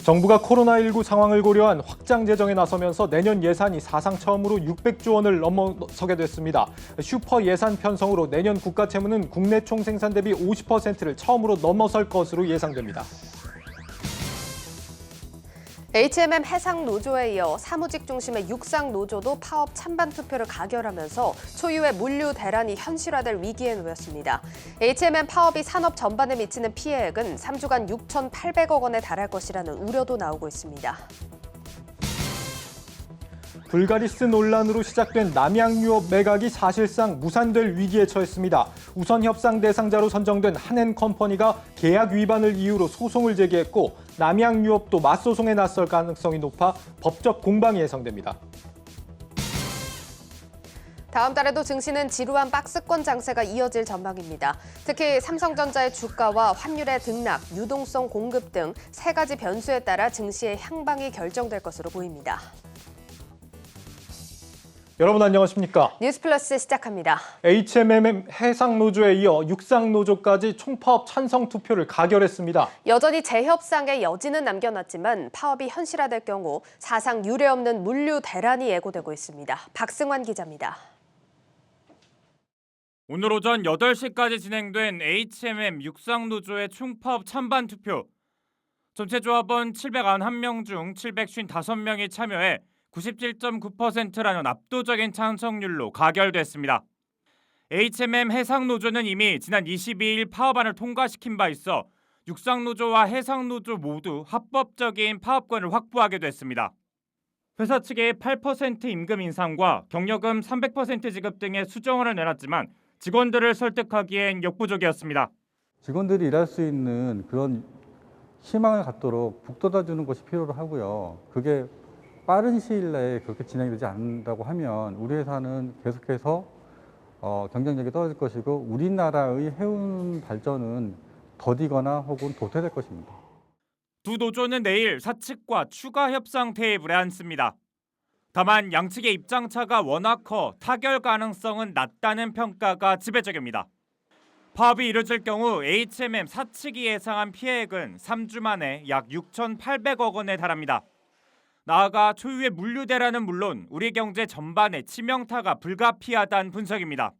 정부가 코로나19 상황을 고려한 확장 재정에 나서면서 내년 예산이 사상 처음으로 600조 원을 넘어서게 됐습니다. 슈퍼 예산 편성으로 내년 국가 채무는 국내 총생산 대비 50%를 처음으로 넘어설 것으로 예상됩니다. HMM 해상노조에 이어 사무직 중심의 육상노조도 파업 찬반 투표를 가결하면서 초유의 물류 대란이 현실화될 위기에 놓였습니다. HMM 파업이 산업 전반에 미치는 피해액은 3주간 6,800억 원에 달할 것이라는 우려도 나오고 있습니다. 불가리스 논란으로 시작된 남양유업 매각이 사실상 무산될 위기에 처했습니다. 우선 협상 대상자로 선정된 한엔컴퍼니가 계약 위반을 이유로 소송을 제기했고 남양유업도 맞소송에 나설 가능성이 높아 법적 공방이 예상됩니다. 다음 달에도 증시는 지루한 박스권 장세가 이어질 전망입니다. 특히 삼성전자의 주가와 환율의 등락, 유동성 공급 등 세 가지 변수에 따라 증시의 향방이 결정될 것으로 보입니다. 여러분 안녕하십니까? 뉴스플러스 시작합니다. HMM 해상노조에 이어 육상노조까지 총파업 찬성 투표를 가결했습니다. 여전히 재협상의 여지는 남겨놨지만 파업이 현실화될 경우 사상 유례없는 물류 대란이 예고되고 있습니다. 박승환 기자입니다. 오늘 오전 8시까지 진행된 HMM 육상노조의 총파업 찬반 투표. 전체 조합원 791명 중 755명이 참여해 97.9%라는 압도적인 찬성률로 가결됐습니다. HMM 해상노조는 이미 지난 22일 파업안을 통과시킨 바 있어 육상노조와 해상노조 모두 합법적인 파업권을 확보하게 됐습니다. 회사 측의 8% 임금 인상과 경력금 300% 지급 등의 수정안을 내놨지만 직원들을 설득하기엔 역부족이었습니다. 직원들이 일할 수 있는 그런 희망을 갖도록 북돋아주는 것이 필요로 하고요. 그게 빠른 시일 내에 그렇게 진행되지 않는다고 하면 우리 회사는 계속해서 경쟁력이 떨어질 것이고 우리나라의 해운 발전은 더디거나 혹은 도태될 것입니다. 두 노조는 내일 사측과 추가 협상 테이블에 앉습니다. 다만 양측의 입장차가 워낙 커 타결 가능성은 낮다는 평가가 지배적입니다. 파업이 이뤄질 경우 HMM 사측이 예상한 피해액은 3주 만에 약 6,800억 원에 달합니다. 나아가 초유의 물류 대란은 물론 우리 경제 전반에 치명타가 불가피하다는 분석입니다.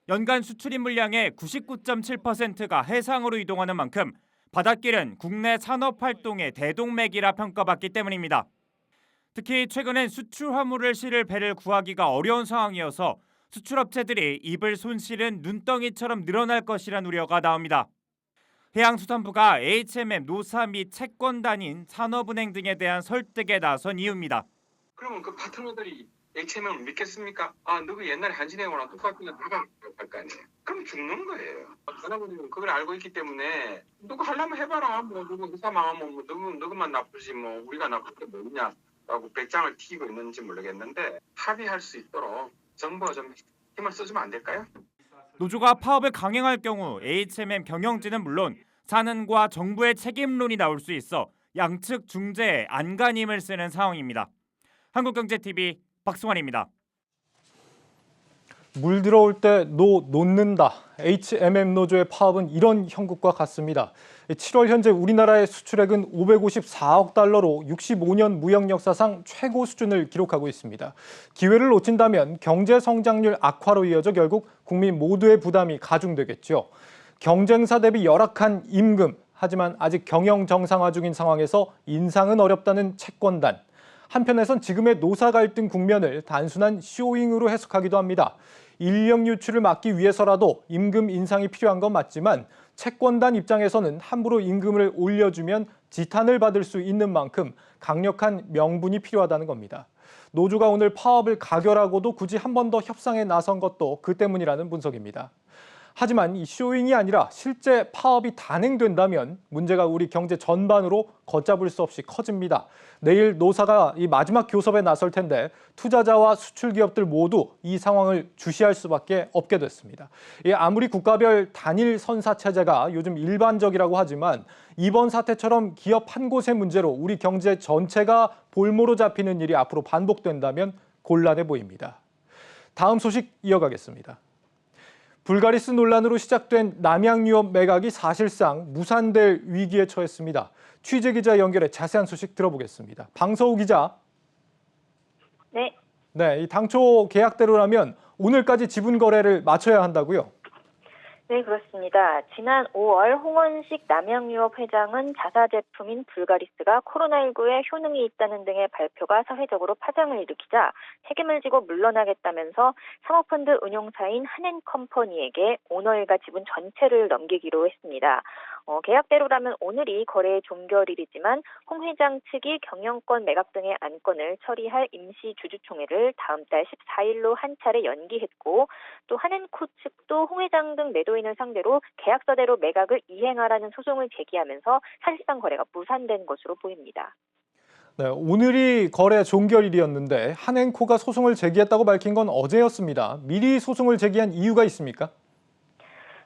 연간 수출입 물량의 99.7%가 해상으로 이동하는 만큼 바닷길은 국내 산업 활동의 대동맥이라 평가받기 때문입니다. 특히 최근엔 수출 화물을 실을 배를 구하기가 어려운 상황이어서 수출업체들이 입을 손실은 눈덩이처럼 늘어날 것이란 우려가 나옵니다. 해양수산부가 HMM 노사 및 채권단인 산업은행 등에 대한 설득에 나선 이유입니다. 그러면 그 파트너들이 HMM을 믿겠습니까? 아, 너그 옛날에 한진해거나 똑같은 거 나가 할 거 아니에요. 그럼 죽는 거예요. 산업은행은 그걸 알고 있기 때문에 누구 하려면 해봐라. 뭐 누구 회사 망하면 뭐 누구만 나쁘지 뭐 우리가 나쁠 게 뭐냐라고 배짱을 튀기고 있는지 모르겠는데 합의할 수 있도록 정부가 좀 힘을 써주면 안 될까요? 노조가 파업을 강행할 경우 HMM 경영진은 물론 산은과 정부의 책임론이 나올 수 있어 양측 중재에 안간힘을 쓰는 상황입니다. 한국경제TV 박승환입니다. 물 들어올 때 노 놓는다. HMM 노조의 파업은 이런 형국과 같습니다. 7월 현재 우리나라의 수출액은 554억 달러로 65년 무역 역사상 최고 수준을 기록하고 있습니다. 기회를 놓친다면 경제 성장률 악화로 이어져 결국 국민 모두의 부담이 가중되겠죠. 경쟁사 대비 열악한 임금, 하지만 아직 경영 정상화 중인 상황에서 인상은 어렵다는 채권단. 한편에선 지금의 노사 갈등 국면을 단순한 쇼잉으로 해석하기도 합니다. 인력 유출을 막기 위해서라도 임금 인상이 필요한 건 맞지만 채권단 입장에서는 함부로 임금을 올려주면 지탄을 받을 수 있는 만큼 강력한 명분이 필요하다는 겁니다. 노조가 오늘 파업을 가결하고도 굳이 한 번 더 협상에 나선 것도 그 때문이라는 분석입니다. 하지만 이 쇼잉이 아니라 실제 파업이 단행된다면 문제가 우리 경제 전반으로 걷잡을 수 없이 커집니다. 내일 노사가 이 마지막 교섭에 나설 텐데 투자자와 수출 기업들 모두 이 상황을 주시할 수밖에 없게 됐습니다. 아무리 국가별 단일 선사 체제가 요즘 일반적이라고 하지만 이번 사태처럼 기업 한 곳의 문제로 우리 경제 전체가 볼모로 잡히는 일이 앞으로 반복된다면 곤란해 보입니다. 다음 소식 이어가겠습니다. 불가리스 논란으로 시작된 남양유업 매각이 사실상 무산될 위기에 처했습니다. 취재기자 연결해 자세한 소식 들어보겠습니다. 방서우 기자. 네. 네, 이 당초 계약대로라면 오늘까지 지분 거래를 마쳐야 한다고요? 네, 그렇습니다. 지난 5월 홍원식 남양유업 회장은 자사 제품인 불가리스가 코로나19에 효능이 있다는 등의 발표가 사회적으로 파장을 일으키자 책임을 지고 물러나겠다면서 사모펀드 운용사인 한앤컴퍼니에게 오너일가 지분 전체를 넘기기로 했습니다. 계약대로라면 오늘이 거래의 종결일이지만 홍 회장 측이 경영권 매각 등의 안건을 처리할 임시 주주총회를 다음 달 14일로 한 차례 연기했고 또 한앤코 측도 홍 회장 등 매도인을 상대로 계약서대로 매각을 이행하라는 소송을 제기하면서 사실상 거래가 무산된 것으로 보입니다. 네, 오늘이 거래 종결일이었는데 한앤코가 소송을 제기했다고 밝힌 건 어제였습니다. 미리 소송을 제기한 이유가 있습니까?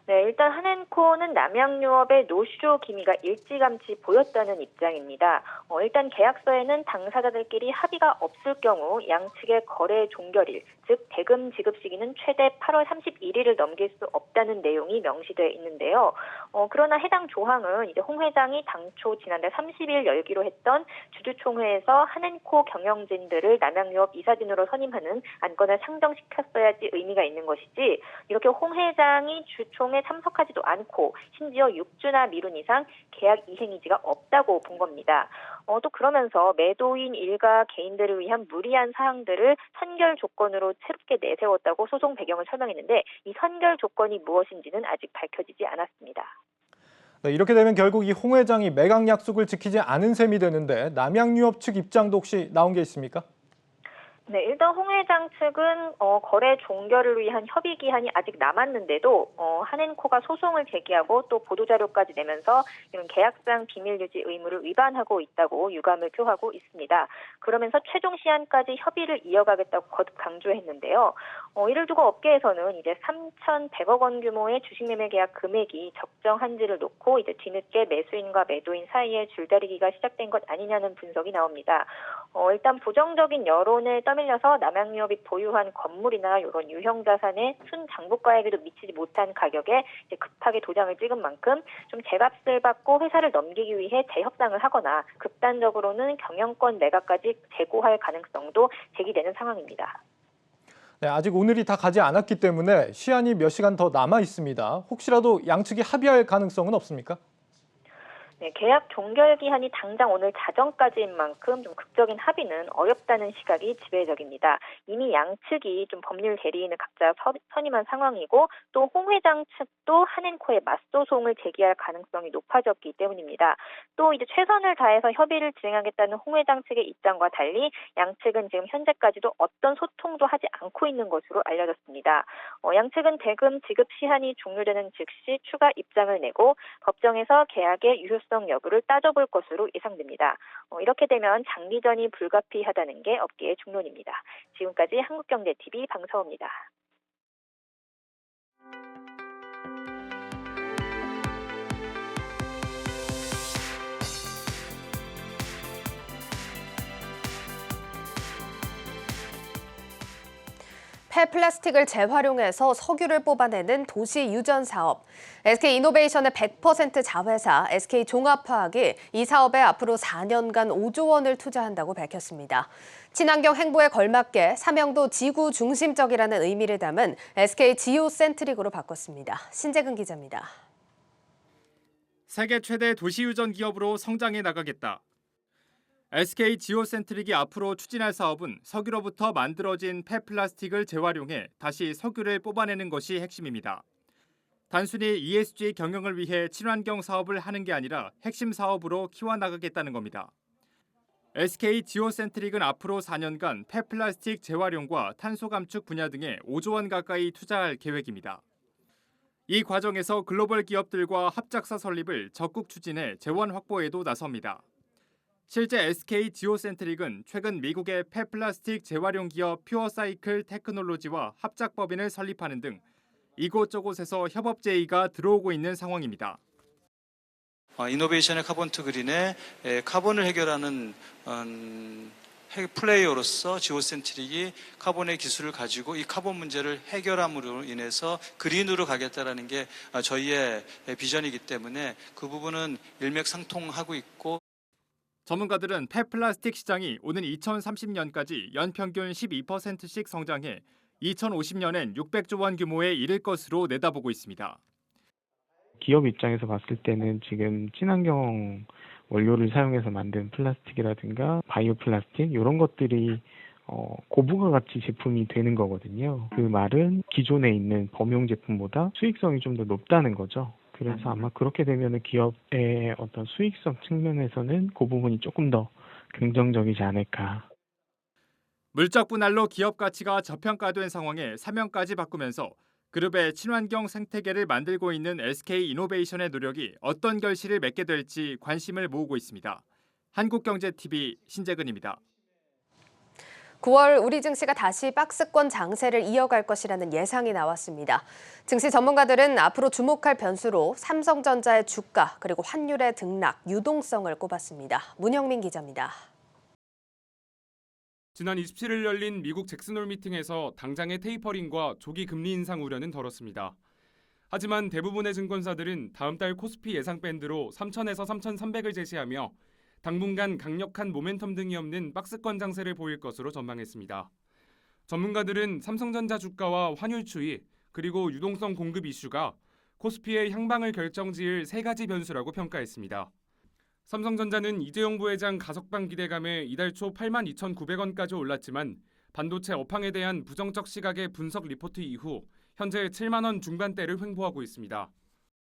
네, 일단 한앤코는 남양유업의 노쇼 기미가 일찌감치 보였다는 입장입니다. 일단 계약서에는 당사자들끼리 합의가 없을 경우 양측의 거래 종결일, 즉 대금 지급 시기는 최대 8월 31일을 넘길 수 없다는 내용이 명시되어 있는데요. 그러나 해당 조항은 이제 홍 회장이 당초 지난달 30일 열기로 했던 주주총회에서 한앤코 경영진들을 남양유업 이사진으로 선임하는 안건을 상정시켰어야지 의미가 있는 것이지 이렇게 홍 회장이 주총에 참석하지도 않고 심지어 6주나 미룬 이상 계약 이행 의지가 없다고 본 겁니다. 또 그러면서 매도인 일가 개인들을 위한 무리한 사항들을 선결 조건으로 새롭게 내세웠다고 소송 배경을 설명했는데 이 선결 조건이 무엇인지는 아직 밝혀지지 않았습니다. 네, 이렇게 되면 결국 이 홍 회장이 매각 약속을 지키지 않은 셈이 되는데 남양유업 측 입장도 혹시 나온 게 있습니까? 네, 일단 홍 회장 측은 거래 종결을 위한 협의 기한이 아직 남았는데도 한앤코가 소송을 제기하고 또 보도자료까지 내면서 이런 계약상 비밀 유지 의무를 위반하고 있다고 유감을 표하고 있습니다. 그러면서 최종 시한까지 협의를 이어가겠다고 거듭 강조했는데요. 이를 두고 업계에서는 이제 3,100억 원 규모의 주식 매매 계약 금액이 적정한지를 놓고 이제 뒤늦게 매수인과 매도인 사이에 줄다리기가 시작된 것 아니냐는 분석이 나옵니다. 일단 부정적인 여론에 떠밀려서 남양유업이 보유한 건물이나 이런 유형 자산의 순장부가에게도 미치지 못한 가격에 이제 급하게 도장을 찍은 만큼 좀 제값을 받고 회사를 넘기기 위해 재협상을 하거나 극단적으로는 경영권 매각까지 재고할 가능성도 제기되는 상황입니다. 네, 아직 오늘이 다 가지 않았기 때문에 시한이 몇 시간 더 남아 있습니다. 혹시라도 양측이 합의할 가능성은 없습니까? 네, 계약 종결 기한이 당장 오늘 자정까지인 만큼 좀 극적인 합의는 어렵다는 시각이 지배적입니다. 이미 양측이 좀 법률 대리인을 각자 선임한 상황이고 또 홍 회장 측도 한앤코에 맞소송을 제기할 가능성이 높아졌기 때문입니다. 또 이제 최선을 다해서 협의를 진행하겠다는 홍 회장 측의 입장과 달리 양측은 지금 현재까지도 어떤 소통도 하지 않고 있는 것으로 알려졌습니다. 양측은 대금 지급 시한이 종료되는 즉시 추가 입장을 내고 법정에서 계약의 유효성 여부를 따져볼 것으로 예상됩니다. 이렇게 되면 장기전이 불가피하다는 게 업계의 중론입니다. 지금까지 한국경제TV 방서우입니다. 폐플라스틱을 재활용해서 석유를 뽑아내는 도시 유전 사업. SK이노베이션의 100% 자회사 SK종합화학이 이 사업에 앞으로 4년간 5조 원을 투자한다고 밝혔습니다. 친환경 행보에 걸맞게 사명도 지구 중심적이라는 의미를 담은 SK 지오센트릭으로 바꿨습니다. 신재근 기자입니다. 세계 최대 도시 유전 기업으로 성장해 나가겠다. SK 지오센트릭이 앞으로 추진할 사업은 석유로부터 만들어진 폐플라스틱을 재활용해 다시 석유를 뽑아내는 것이 핵심입니다. 단순히 ESG 경영을 위해 친환경 사업을 하는 게 아니라 핵심 사업으로 키워나가겠다는 겁니다. SK 지오센트릭은 앞으로 4년간 폐플라스틱 재활용과 탄소 감축 분야 등에 5조 원 가까이 투자할 계획입니다. 이 과정에서 글로벌 기업들과 합작사 설립을 적극 추진해 재원 확보에도 나섭니다. 실제 SK 지오센트릭은 최근 미국의 폐플라스틱 재활용 기업 퓨어사이클 테크놀로지와 합작법인을 설립하는 등 이곳저곳에서 협업 제의가 들어오고 있는 상황입니다. 이노베이션의 카본 투 그린에 카본을 해결하는 플레이어로서 지오센트릭이 카본의 기술을 가지고 이 카본 문제를 해결함으로 인해서 그린으로 가겠다라는 게 저희의 비전이기 때문에 그 부분은 일맥상통하고 있고. 전문가들은 폐플라스틱 시장이 오는 2030년까지 연평균 12%씩 성장해 2050년엔 600조 원 규모에 이를 것으로 내다보고 있습니다. 기업 입장에서 봤을 때는 지금 친환경 원료를 사용해서 만든 플라스틱이라든가 바이오 플라스틱 이런 것들이 고부가 가치 제품이 되는 거거든요. 그 말은 기존에 있는 범용 제품보다 수익성이 좀 더 높다는 거죠. 그래서 아마 그렇게 되면 기업의 어떤 수익성 측면에서는 그 부분이 조금 더 긍정적이지 않을까. 물적 분할로 기업 가치가 저평가된 상황에 사명까지 바꾸면서 그룹의 친환경 생태계를 만들고 있는 SK이노베이션의 노력이 어떤 결실을 맺게 될지 관심을 모으고 있습니다. 한국경제TV 신재근입니다. 9월 우리 증시가 다시 박스권 장세를 이어갈 것이라는 예상이 나왔습니다. 증시 전문가들은 앞으로 주목할 변수로 삼성전자의 주가 그리고 환율의 등락, 유동성을 꼽았습니다. 문형민 기자입니다. 지난 27일 열린 미국 잭슨홀 미팅에서 당장의 테이퍼링과 조기 금리 인상 우려는 덜었습니다. 하지만 대부분의 증권사들은 다음 달 코스피 예상 밴드로 3,000에서 3,300을 제시하며 당분간 강력한 모멘텀 등이 없는 박스권 장세를 보일 것으로 전망했습니다. 전문가들은 삼성전자 주가와 환율 추이 그리고 유동성 공급 이슈가 코스피의 향방을 결정지을 세 가지 변수라고 평가했습니다. 삼성전자는 이재용 부회장 가석방 기대감에 이달 초 82,900원까지 올랐지만 반도체 업황에 대한 부정적 시각의 분석 리포트 이후 현재 7만 원 중반대를 횡보하고 있습니다.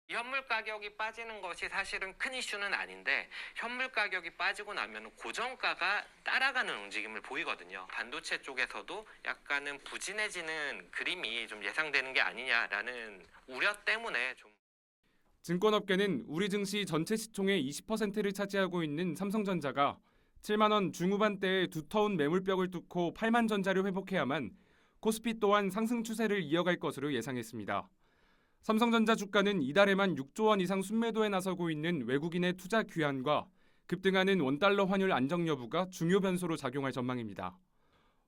현물 가격이 빠지는 것이 사실은 큰 이슈는 아닌데 현물 가격이 빠지고 나면 고정가가 따라가는 움직임을 보이거든요. 반도체 쪽에서도 약간은 부진해지는 그림이 좀 예상되는 게 아니냐라는 우려 때문에 좀. 증권업계는 우리 증시 전체 시총의 20%를 차지하고 있는 삼성전자가 7만 원 중후반대의 두터운 매물벽을 뚫고 8만 전자를 회복해야만 코스피 또한 상승 추세를 이어갈 것으로 예상했습니다. 삼성전자 주가는 이달에만 6조 원 이상 순매도에 나서고 있는 외국인의 투자 귀환과 급등하는 원달러 환율 안정 여부가 중요 변수로 작용할 전망입니다.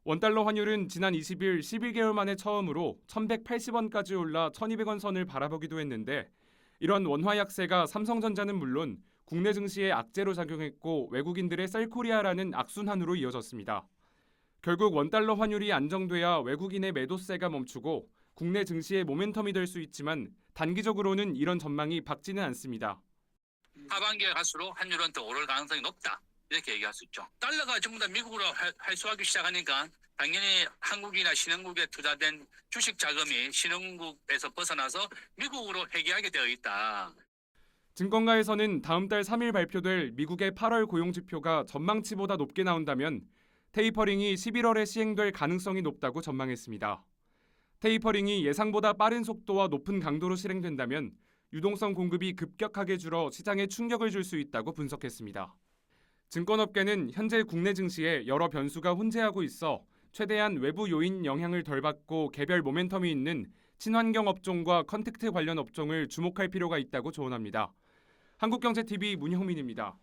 원달러 환율은 지난 20일 11개월 만에 처음으로 1,180원까지 올라 1,200원 선을 바라보기도 했는데 이런 원화 약세가 삼성전자는 물론 국내 증시에 악재로 작용했고 외국인들의 셀코리아라는 악순환으로 이어졌습니다. 결국 원달러 환율이 안정돼야 외국인의 매도세가 멈추고 국내 증시의 모멘텀이 될 수 있지만 단기적으로는 이런 전망이 밝지는 않습니다. 하반기에 갈수록 환율은 더 오를 가능성이 높다. 이렇게 얘기할 수 있죠. 달러가 전부 다 미국으로 활수하기 시작하니까 당연히 한국이나 신흥국에 투자된 주식 자금이 신흥국에서 벗어나서 미국으로 회귀하게 되어 있다. 증권가에서는 다음 달 3일 발표될 미국의 8월 고용지표가 전망치보다 높게 나온다면 테이퍼링이 11월에 시행될 가능성이 높다고 전망했습니다. 테이퍼링이 예상보다 빠른 속도와 높은 강도로 실행된다면 유동성 공급이 급격하게 줄어 시장에 충격을 줄 수 있다고 분석했습니다. 증권업계는 현재 국내 증시에 여러 변수가 혼재하고 있어 최대한 외부 요인 영향을 덜 받고 개별 모멘텀이 있는 친환경 업종과 컨택트 관련 업종을 주목할 필요가 있다고 조언합니다. 한국경제TV 문형민입니다.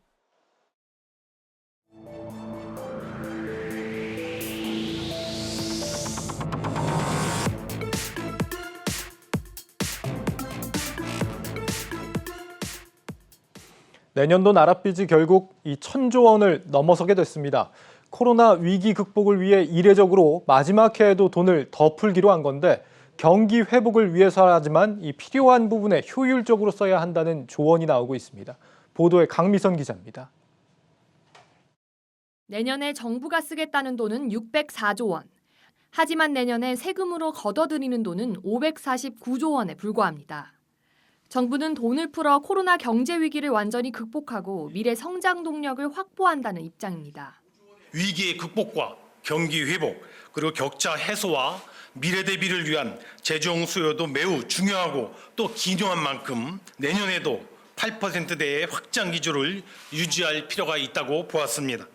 내년도 나랏빚이 결국 이 1,000조 원을 넘어서게 됐습니다. 코로나 위기 극복을 위해 이례적으로 마지막 해에도 돈을 더 풀기로 한 건데 경기 회복을 위해서라지만 이 필요한 부분에 효율적으로 써야 한다는 조언이 나오고 있습니다. 보도에 강미선 기자입니다. 내년에 정부가 쓰겠다는 돈은 604조 원. 하지만 내년에 세금으로 걷어들이는 돈은 549조 원에 불과합니다. 정부는 돈을 풀어 코로나 경제 위기를 완전히 극복하고 미래 성장 동력을 확보한다는 입장입니다. 위기의 극복과 경기 회복, 그리고 격차 해소와 미래 대비를 위한 재정 수요도 매우 중요하고 또 기묘한 만큼 내년에도 8%대의 확장 기조를 유지할 필요가 있다고 보았습니다.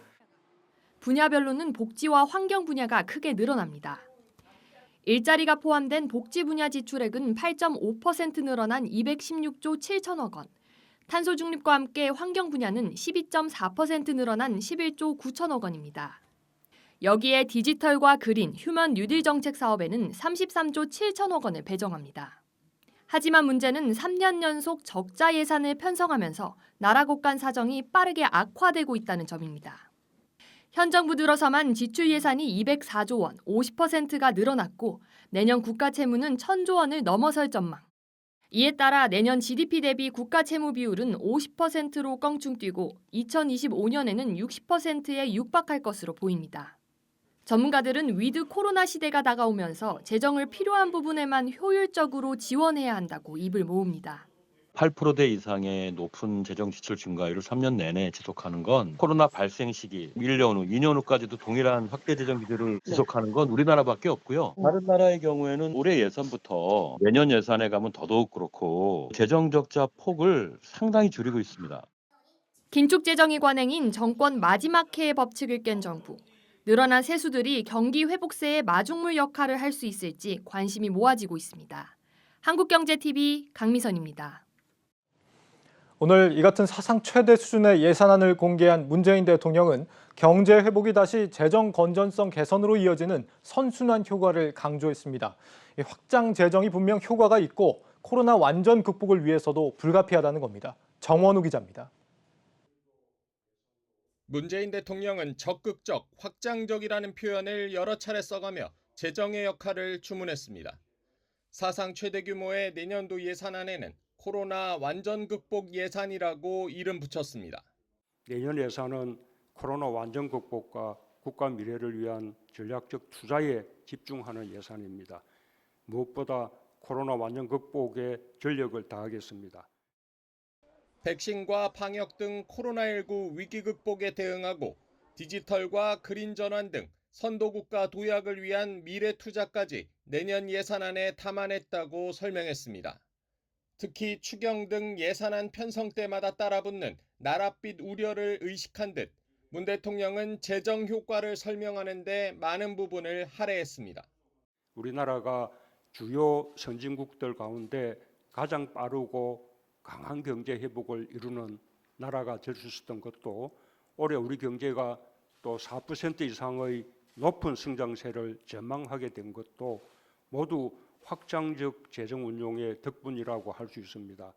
분야별로는 복지와 환경 분야가 크게 늘어납니다. 일자리가 포함된 복지 분야 지출액은 8.5% 늘어난 216조 7천억 원, 탄소 중립과 함께 환경 분야는 12.4% 늘어난 11조 9천억 원입니다. 여기에 디지털과 그린, 휴먼 뉴딜 정책 사업에는 33조 7천억 원을 배정합니다. 하지만 문제는 3년 연속 적자 예산을 편성하면서 나라 곳간 사정이 빠르게 악화되고 있다는 점입니다. 현 정부 들어서만 지출 예산이 204조 원, 50%가 늘어났고 내년 국가 채무는 1,000조 원을 넘어설 전망. 이에 따라 내년 GDP 대비 국가 채무 비율은 50%로 껑충 뛰고 2025년에는 60%에 육박할 것으로 보입니다. 전문가들은 위드 코로나 시대가 다가오면서 재정을 필요한 부분에만 효율적으로 지원해야 한다고 입을 모읍니다. 8% 이상의 높은 재정 지출 증가율을 3년 내내 지속하는 건 코로나 발생 시기 1년 후, 2년 후까지도 동일한 확대 재정 기조를 지속하는 건 우리나라밖에 없고요. 다른 나라의 경우에는 올해 예산부터 내년 예산에 가면 더더욱 그렇고 재정 적자 폭을 상당히 줄이고 있습니다. 긴축 재정이 관행인 정권 마지막 해의 법칙을 깬 정부. 늘어난 세수들이 경기 회복세의 마중물 역할을 할 수 있을지 관심이 모아지고 있습니다. 한국경제TV 강미선입니다. 오늘 이 같은 사상 최대 수준의 예산안을 공개한 문재인 대통령은 경제 회복이 다시 재정 건전성 개선으로 이어지는 선순환 효과를 강조했습니다. 확장 재정이 분명 효과가 있고 코로나 완전 극복을 위해서도 불가피하다는 겁니다. 정원우 기자입니다. 문재인 대통령은 적극적, 확장적이라는 표현을 여러 차례 써가며 재정의 역할을 주문했습니다. 사상 최대 규모의 내년도 예산안에는 코로나 완전 극복 예산이라고 이름 붙였습니다. 내년 예산은 코로나 완전 극복과 국가 미래를 위한 전략적 투자에 집중하는 예산입니다. 무엇보다 코로나 완전 극복에 전력을 다하겠습니다. 백신과 방역 등 코로나19 위기 극복에 대응하고 디지털과 그린 전환 등 선도국가 도약을 위한 미래 투자까지 내년 예산안에 담아냈다고 설명했습니다. 특히 추경 등 예산안 편성 때마다 따라붙는 나랏빛 우려를 의식한 듯 문 대통령은 재정 효과를 설명하는 데 많은 부분을 할애했습니다. 우리나라가 주요 선진국들 가운데 가장 빠르고 강한 경제 회복을 이루는 나라가 될 수 있었던 것도 올해 우리 경제가 또 4% 이상의 높은 성장세를 전망하게 된 것도 모두 확장적 재정 운용의 덕분이라고 할 수 있습니다.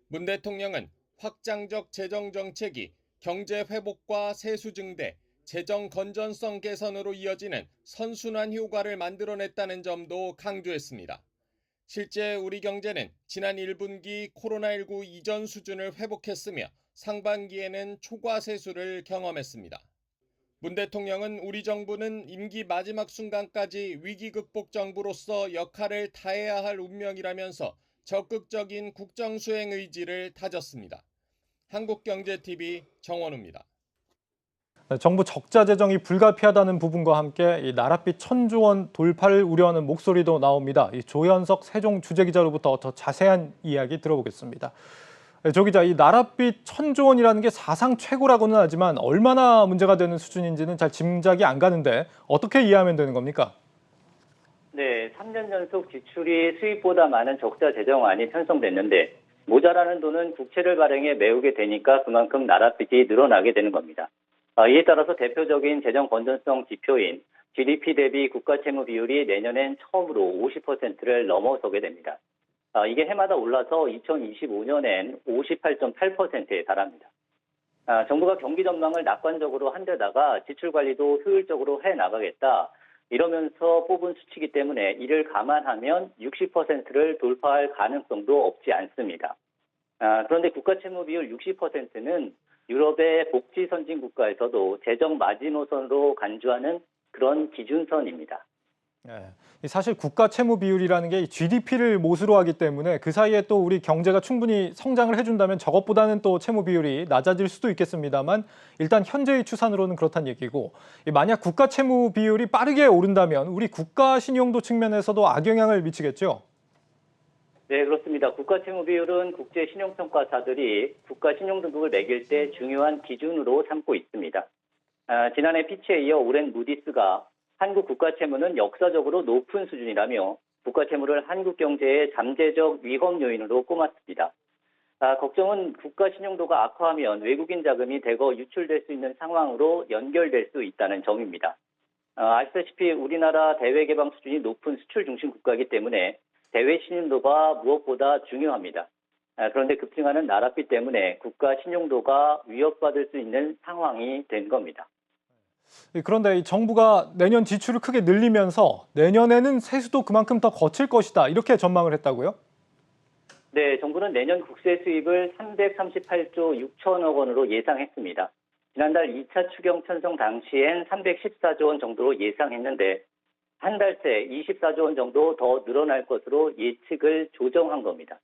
문 대통령은 확장적 재정 정책이 경제 회복과 세수 증대, 재정 건전성 개선으로 이어지는 선순환 효과를 만들어냈다는 점도 강조했습니다. 실제 우리 경제는 지난 1분기 코로나19 이전 수준을 회복했으며 상반기에는 초과 세수를 경험했습니다. 문 대통령은 우리 정부는 임기 마지막 순간까지 위기 극복 정부로서 역할을 다해야 할 운명이라면서 적극적인 국정 수행 의지를 다졌습니다. 한국경제TV 정원우입니다. 정부 적자 재정이 불가피하다는 부분과 함께 이 나랏빛 1,000조 원 돌파를 우려하는 목소리도 나옵니다. 이 조현석 세종 주재기자로부터 더 자세한 이야기 들어보겠습니다. 조 기자, 이 나랏빛 1,000조 원이라는 게 사상 최고라고는 하지만 얼마나 문제가 되는 수준인지는 잘 짐작이 안 가는데 어떻게 이해하면 되는 겁니까? 네, 3년 연속 지출이 수입보다 많은 적자 재정안이 편성됐는데 모자라는 돈은 국채를 발행해 메우게 되니까 그만큼 나랏빛이 늘어나게 되는 겁니다. 이에 따라서 대표적인 재정 건전성 지표인 GDP 대비 국가 채무 비율이 내년엔 처음으로 50%를 넘어서게 됩니다. 이게 해마다 올라서 2025년엔 58.8%에 달합니다. 정부가 경기 전망을 낙관적으로 한 데다가 지출 관리도 효율적으로 해나가겠다. 이러면서 뽑은 수치이기 때문에 이를 감안하면 60%를 돌파할 가능성도 없지 않습니다. 그런데 국가 채무 비율 60%는 유럽의 복지 선진 국가에서도 재정 마지노선으로 간주하는 그런 기준선입니다. 네, 사실 국가 채무 비율이라는 게 GDP를 모수로 하기 때문에 그 사이에 또 우리 경제가 충분히 성장을 해준다면 저것보다는 또 채무 비율이 낮아질 수도 있겠습니다만 일단 현재의 추산으로는 그렇다는 얘기고, 만약 국가 채무 비율이 빠르게 오른다면 우리 국가 신용도 측면에서도 악영향을 미치겠죠? 네, 그렇습니다. 국가 채무 비율은 국제 신용평가사들이 국가 신용 등급을 매길 때 중요한 기준으로 삼고 있습니다. 지난해 피치에 이어 올해는 무디스가 한국 국가 채무는 역사적으로 높은 수준이라며 국가 채무를 한국 경제의 잠재적 위험 요인으로 꼽았습니다. 걱정은 국가 신용도가 악화하면 외국인 자금이 대거 유출될 수 있는 상황으로 연결될 수 있다는 점입니다. 아시다시피 우리나라 대외 개방 수준이 높은 수출 중심 국가이기 때문에 대외 신용도가 무엇보다 중요합니다. 그런데 급증하는 나라비 때문에 국가 신용도가 위협받을 수 있는 상황이 된 겁니다. 그런데 이 정부가 내년 지출을 크게 늘리면서 내년에는 세수도 그만큼 더 거칠 것이다 이렇게 전망을 했다고요? 네, 정부는 내년 국세 수입을 338조 6천억 원으로 예상했습니다. 지난달 2차 추경 편성 당시엔 314조 원 정도로 예상했는데 한 달 새 24조 원 정도 더 늘어날 것으로 예측을 조정한 겁니다.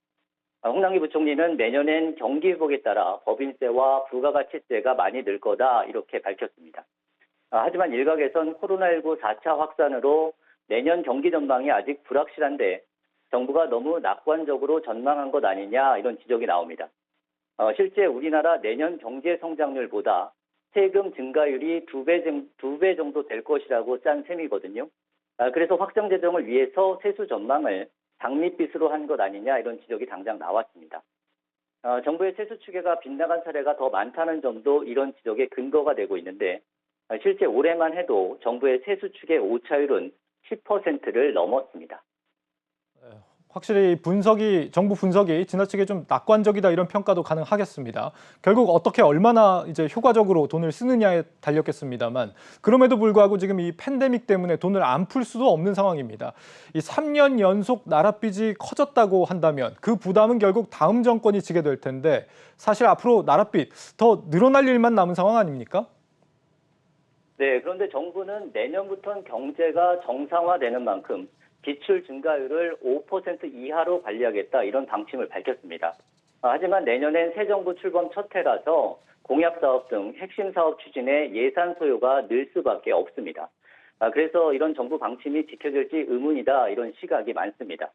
홍남기 부총리는 내년엔 경기 회복에 따라 법인세와 부가가치세가 많이 늘 거다 이렇게 밝혔습니다. 하지만 일각에선 코로나19 4차 확산으로 내년 경기 전망이 아직 불확실한데 정부가 너무 낙관적으로 전망한 것 아니냐 이런 지적이 나옵니다. 실제 우리나라 내년 경제 성장률보다 세금 증가율이 2배 정도 될 것이라고 짠 셈이거든요. 그래서 확장 재정을 위해서 세수 전망을 장밋빛으로 한 것 아니냐 이런 지적이 당장 나왔습니다. 정부의 세수 추계가 빗나간 사례가 더 많다는 점도 이런 지적의 근거가 되고 있는데 실제 올해만 해도 정부의 세수 추계 오차율은 10%를 넘었습니다. 확실히 정부 분석이 지나치게 좀 낙관적이다 이런 평가도 가능하겠습니다. 결국 어떻게 얼마나 이제 효과적으로 돈을 쓰느냐에 달렸겠습니다만 그럼에도 불구하고 지금 이 팬데믹 때문에 돈을 안 풀 수도 없는 상황입니다. 이 3년 연속 나랏빚이 커졌다고 한다면 그 부담은 결국 다음 정권이 지게 될 텐데 사실 앞으로 나랏빚 더 늘어날 일만 남은 상황 아닙니까? 네, 그런데 정부는 내년부터는 경제가 정상화되는 만큼 지출 증가율을 5% 이하로 관리하겠다 이런 방침을 밝혔습니다. 하지만 내년엔 새 정부 출범 첫 해라서 공약사업 등 핵심 사업 추진에 예산 소요가 늘 수밖에 없습니다. 그래서 이런 정부 방침이 지켜질지 의문이다 이런 시각이 많습니다.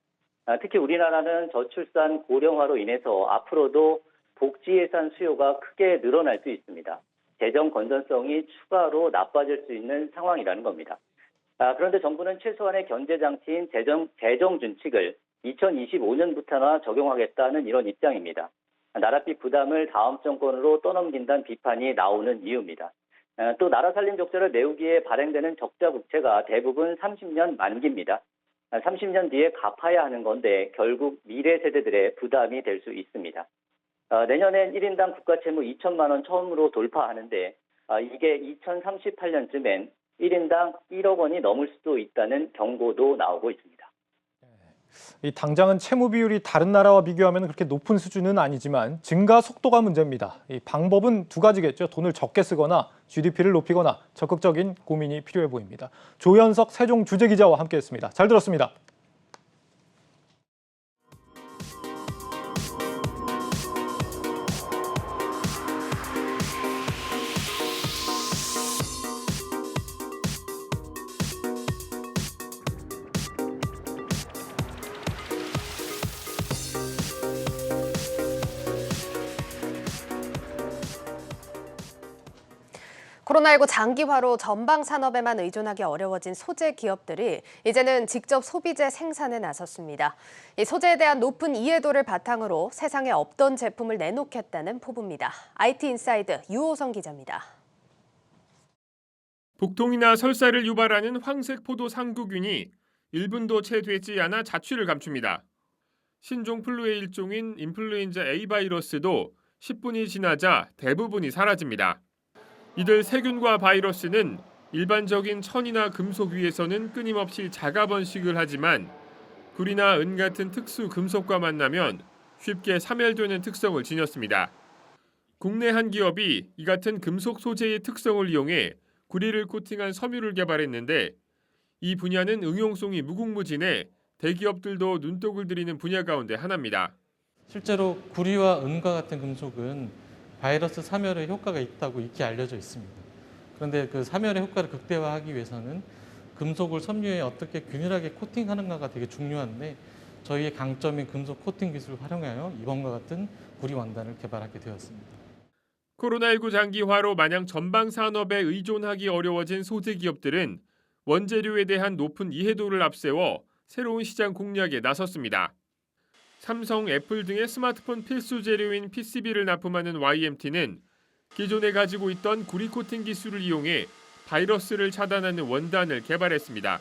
특히 우리나라는 저출산 고령화로 인해서 앞으로도 복지 예산 수요가 크게 늘어날 수 있습니다. 재정 건전성이 추가로 나빠질 수 있는 상황이라는 겁니다. 그런데 정부는 최소한의 견제 장치인 재정 준칙을 2025년부터나 적용하겠다는 이런 입장입니다. 나랏빚 부담을 다음 정권으로 떠넘긴다는 비판이 나오는 이유입니다. 또 나라 살림 적자를 메우기에 발행되는 적자 국채가 대부분 30년 만기입니다. 30년 뒤에 갚아야 하는 건데 결국 미래 세대들의 부담이 될 수 있습니다. 내년엔 1인당 국가채무 2천만 원 처음으로 돌파하는데 이게 2038년쯤엔 1인당 1억 원이 넘을 수도 있다는 경고도 나오고 있습니다. 이 당장은 채무 비율이 다른 나라와 비교하면 그렇게 높은 수준은 아니지만 증가 속도가 문제입니다. 이 방법은 두 가지겠죠. 돈을 적게 쓰거나 GDP를 높이거나 적극적인 고민이 필요해 보입니다. 조현석 세종주재기자와 함께했습니다. 잘 들었습니다. 코로나19 장기화로 전방 산업에만 의존하기 어려워진 소재 기업들이 이제는 직접 소비재 생산에 나섰습니다. 이 소재에 대한 높은 이해도를 바탕으로 세상에 없던 제품을 내놓겠다는 포부입니다. IT인사이드 유호성 기자입니다. 복통이나 설사를 유발하는 황색 포도 상구균이 1분도 채 되지 않아 자취를 감춥니다. 신종플루의 일종인 인플루엔자 A 바이러스도 10분이 지나자 대부분이 사라집니다. 이들 세균과 바이러스는 일반적인 천이나 금속 위에서는 끊임없이 자가 번식을 하지만 구리나 은 같은 특수 금속과 만나면 쉽게 사멸되는 특성을 지녔습니다. 국내 한 기업이 이 같은 금속 소재의 특성을 이용해 구리를 코팅한 섬유를 개발했는데 이 분야는 응용성이 무궁무진해 대기업들도 눈독을 들이는 분야 가운데 하나입니다. 실제로 구리와 은과 같은 금속은 바이러스 사멸에 효과가 있다고 익히 알려져 있습니다. 그런데 그 사멸의 효과를 극대화하기 위해서는 금속을 섬유에 어떻게 균일하게 코팅하는가가 되게 중요한데 저희의 강점인 금속 코팅 기술을 활용하여 이번과 같은 구리 원단을 개발하게 되었습니다. 코로나19 장기화로 마냥 전방 산업에 의존하기 어려워진 소재 기업들은 원재료에 대한 높은 이해도를 앞세워 새로운 시장 공략에 나섰습니다. 삼성, 애플 등의 스마트폰 필수 재료인 PCB를 납품하는 YMT는 기존에 가지고 있던 구리 코팅 기술을 이용해 바이러스를 차단하는 원단을 개발했습니다.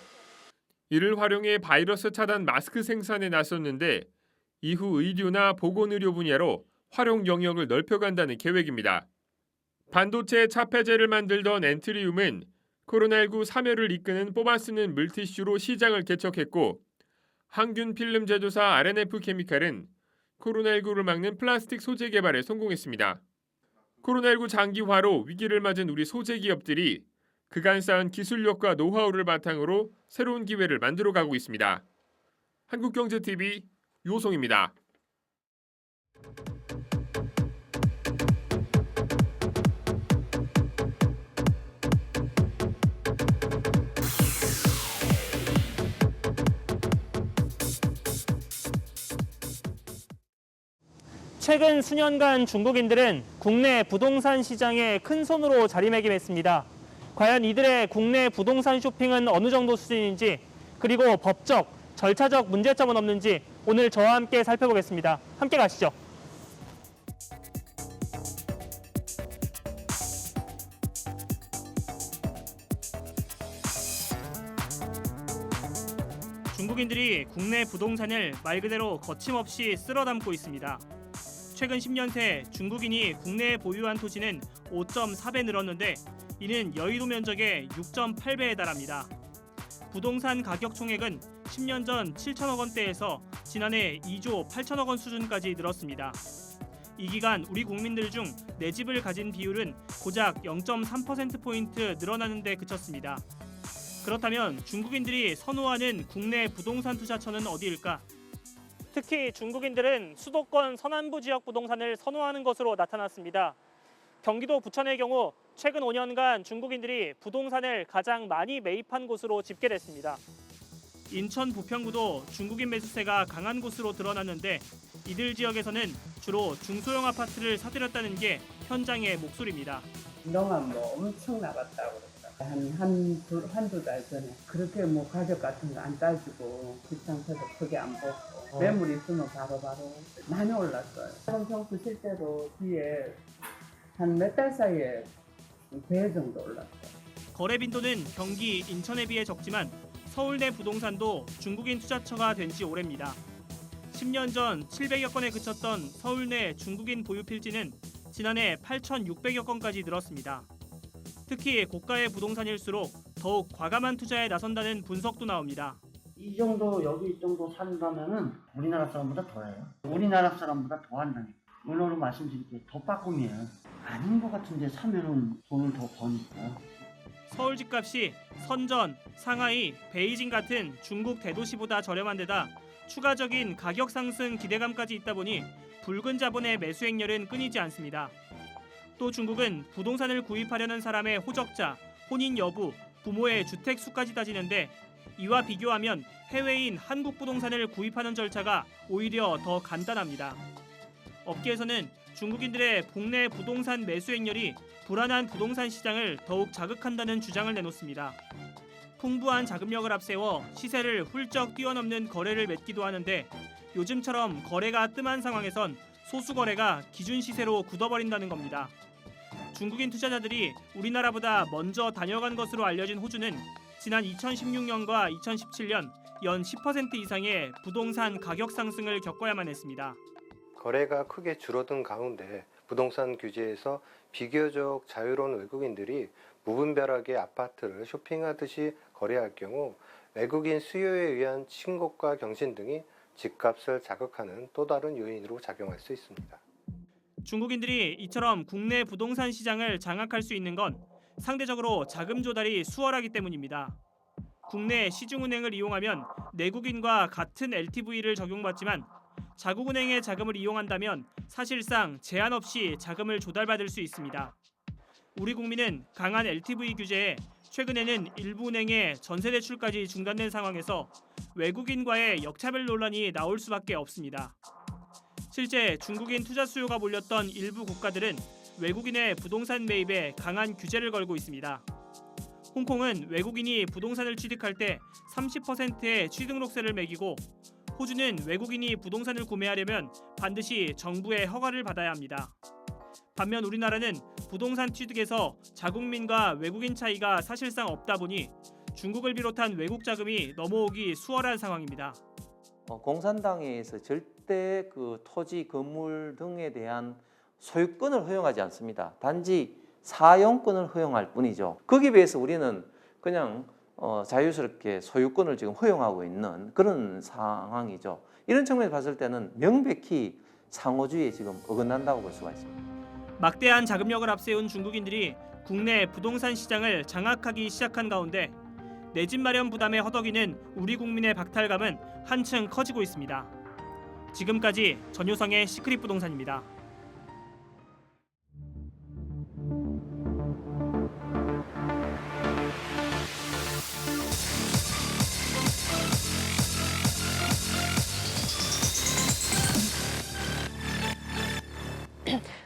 이를 활용해 바이러스 차단 마스크 생산에 나섰는데 이후 의료나 보건의료 분야로 활용 영역을 넓혀간다는 계획입니다. 반도체 차폐제를 만들던 엔트리움은 코로나19 사멸을 이끄는 뽑아쓰는 물티슈로 시장을 개척했고 항균 필름 제조사 R&F 케미칼은 코로나19를 막는 플라스틱 소재 개발에 성공했습니다. 코로나19 장기화로 위기를 맞은 우리 소재 기업들이 그간 쌓은 기술력과 노하우를 바탕으로 새로운 기회를 만들어가고 있습니다. 한국경제TV 유호성입니다. 최근 수년간 중국인들은 국내 부동산 시장에 큰 손으로 자리매김했습니다. 과연 이들의 국내 부동산 쇼핑은 어느 정도 수준인지, 그리고 법적, 절차적 문제점은 없는지 오늘 저와 함께 살펴보겠습니다. 함께 가시죠. 중국인들이 국내 부동산을 말 그대로 거침없이 쓸어 담고 있습니다. 최근 10년 새 중국인이 국내에 보유한 토지는 5.4배 늘었는데 이는 여의도 면적의 6.8배에 달합니다. 부동산 가격 총액은 10년 전 7천억 원대에서 지난해 2조 8천억 원 수준까지 늘었습니다. 이 기간 우리 국민들 중 내 집을 가진 비율은 고작 0.3%포인트 늘어나는 데 그쳤습니다. 그렇다면 중국인들이 선호하는 국내 부동산 투자처는 어디일까? 특히 중국인들은 수도권 서남부 지역 부동산을 선호하는 것으로 나타났습니다. 경기도 부천의 경우 최근 5년간 중국인들이 부동산을 가장 많이 매입한 곳으로 집계됐습니다. 인천 부평구도 중국인 매수세가 강한 곳으로 드러났는데 이들 지역에서는 주로 중소형 아파트를 사들였다는 게 현장의 목소리입니다. 그동안 엄청 나갔다고 그랬다. 한두 달 전에 그렇게 가격 같은 거 안 따지고 귀찮아서 크게 안 보고 매물 있으면 바로바로 많이 올랐어요. 평수 실제로 뒤에 한 몇 달 사이에 배 정도 올랐어요. 거래 빈도는 경기, 인천에 비해 적지만 서울 내 부동산도 중국인 투자처가 된 지 오래입니다. 10년 전 700여 건에 그쳤던 서울 내 중국인 보유 필지는 지난해 8,600여 건까지 늘었습니다. 특히 고가의 부동산일수록 더욱 과감한 투자에 나선다는 분석도 나옵니다. 이 정도 여기 이 정도 산다면은 우리나라 사람보다 더해요. 우리나라 사람보다 더 한다니까. 은어로 말씀드릴게요. 더 빠꿈이에요. 아닌 것 같은데 사면은 돈을 더 버니까. 서울 집값이 선전, 상하이, 베이징 같은 중국 대도시보다 저렴한 데다 추가적인 가격 상승 기대감까지 있다 보니 붉은 자본의 매수 행렬은 끊이지 않습니다. 또 중국은 부동산을 구입하려는 사람의 호적자, 혼인 여부, 부모의 주택 수까지 따지는데 이와 비교하면 해외인 한국 부동산을 구입하는 절차가 오히려 더 간단합니다. 업계에서는 중국인들의 국내 부동산 매수 행렬이 불안한 부동산 시장을 더욱 자극한다는 주장을 내놓습니다. 풍부한 자금력을 앞세워 시세를 훌쩍 뛰어넘는 거래를 맺기도 하는데 요즘처럼 거래가 뜸한 상황에선 소수 거래가 기준 시세로 굳어버린다는 겁니다. 중국인 투자자들이 우리나라보다 먼저 다녀간 것으로 알려진 호주는 지난 2016년과 2017년 연 10% 이상의 부동산 가격 상승을 겪어야만 했습니다. 거래가 크게 줄어든 가운데 부동산 규제에서 비교적 자유로운 외국인들이 무분별하게 아파트를 쇼핑하듯이 거래할 경우 외국인 수요에 의한 친곡과 경신 등이 집값을 자극하는 또 다른 요인으로 작용할 수 있습니다. 중국인들이 이처럼 국내 부동산 시장을 장악할 수 있는 건 상대적으로 자금 조달이 수월하기 때문입니다. 국내 시중은행을 이용하면 내국인과 같은 LTV를 적용받지만 자국은행의 자금을 이용한다면 사실상 제한 없이 자금을 조달받을 수 있습니다. 우리 국민은 강한 LTV 규제에 최근에는 일부 은행의 전세 대출까지 중단된 상황에서 외국인과의 역차별 논란이 나올 수밖에 없습니다. 실제 중국인 투자 수요가 몰렸던 일부 국가들은 외국인의 부동산 매입에 강한 규제를 걸고 있습니다. 홍콩은 외국인이 부동산을 취득할 때 30%의 취등록세를 매기고 호주는 외국인이 부동산을 구매하려면 반드시 정부의 허가를 받아야 합니다. 반면 우리나라는 부동산 취득에서 자국민과 외국인 차이가 사실상 없다 보니 중국을 비롯한 외국 자금이 넘어오기 수월한 상황입니다. 공산당에서 절대 그 토지, 건물 등에 대한 소유권을 허용하지 않습니다. 단지 사용권을 허용할 뿐이죠. 거기에 비해서 우리는 그냥 자유스럽게 소유권을 지금 허용하고 있는 그런 상황이죠. 이런 측면에서 봤을 때는 명백히 상호주의에 지금 어긋난다고 볼 수가 있습니다. 막대한 자금력을 앞세운 중국인들이 국내 부동산 시장을 장악하기 시작한 가운데 내 집 마련 부담에 허덕이는 우리 국민의 박탈감은 한층 커지고 있습니다. 지금까지 전효성의 시크릿 부동산입니다.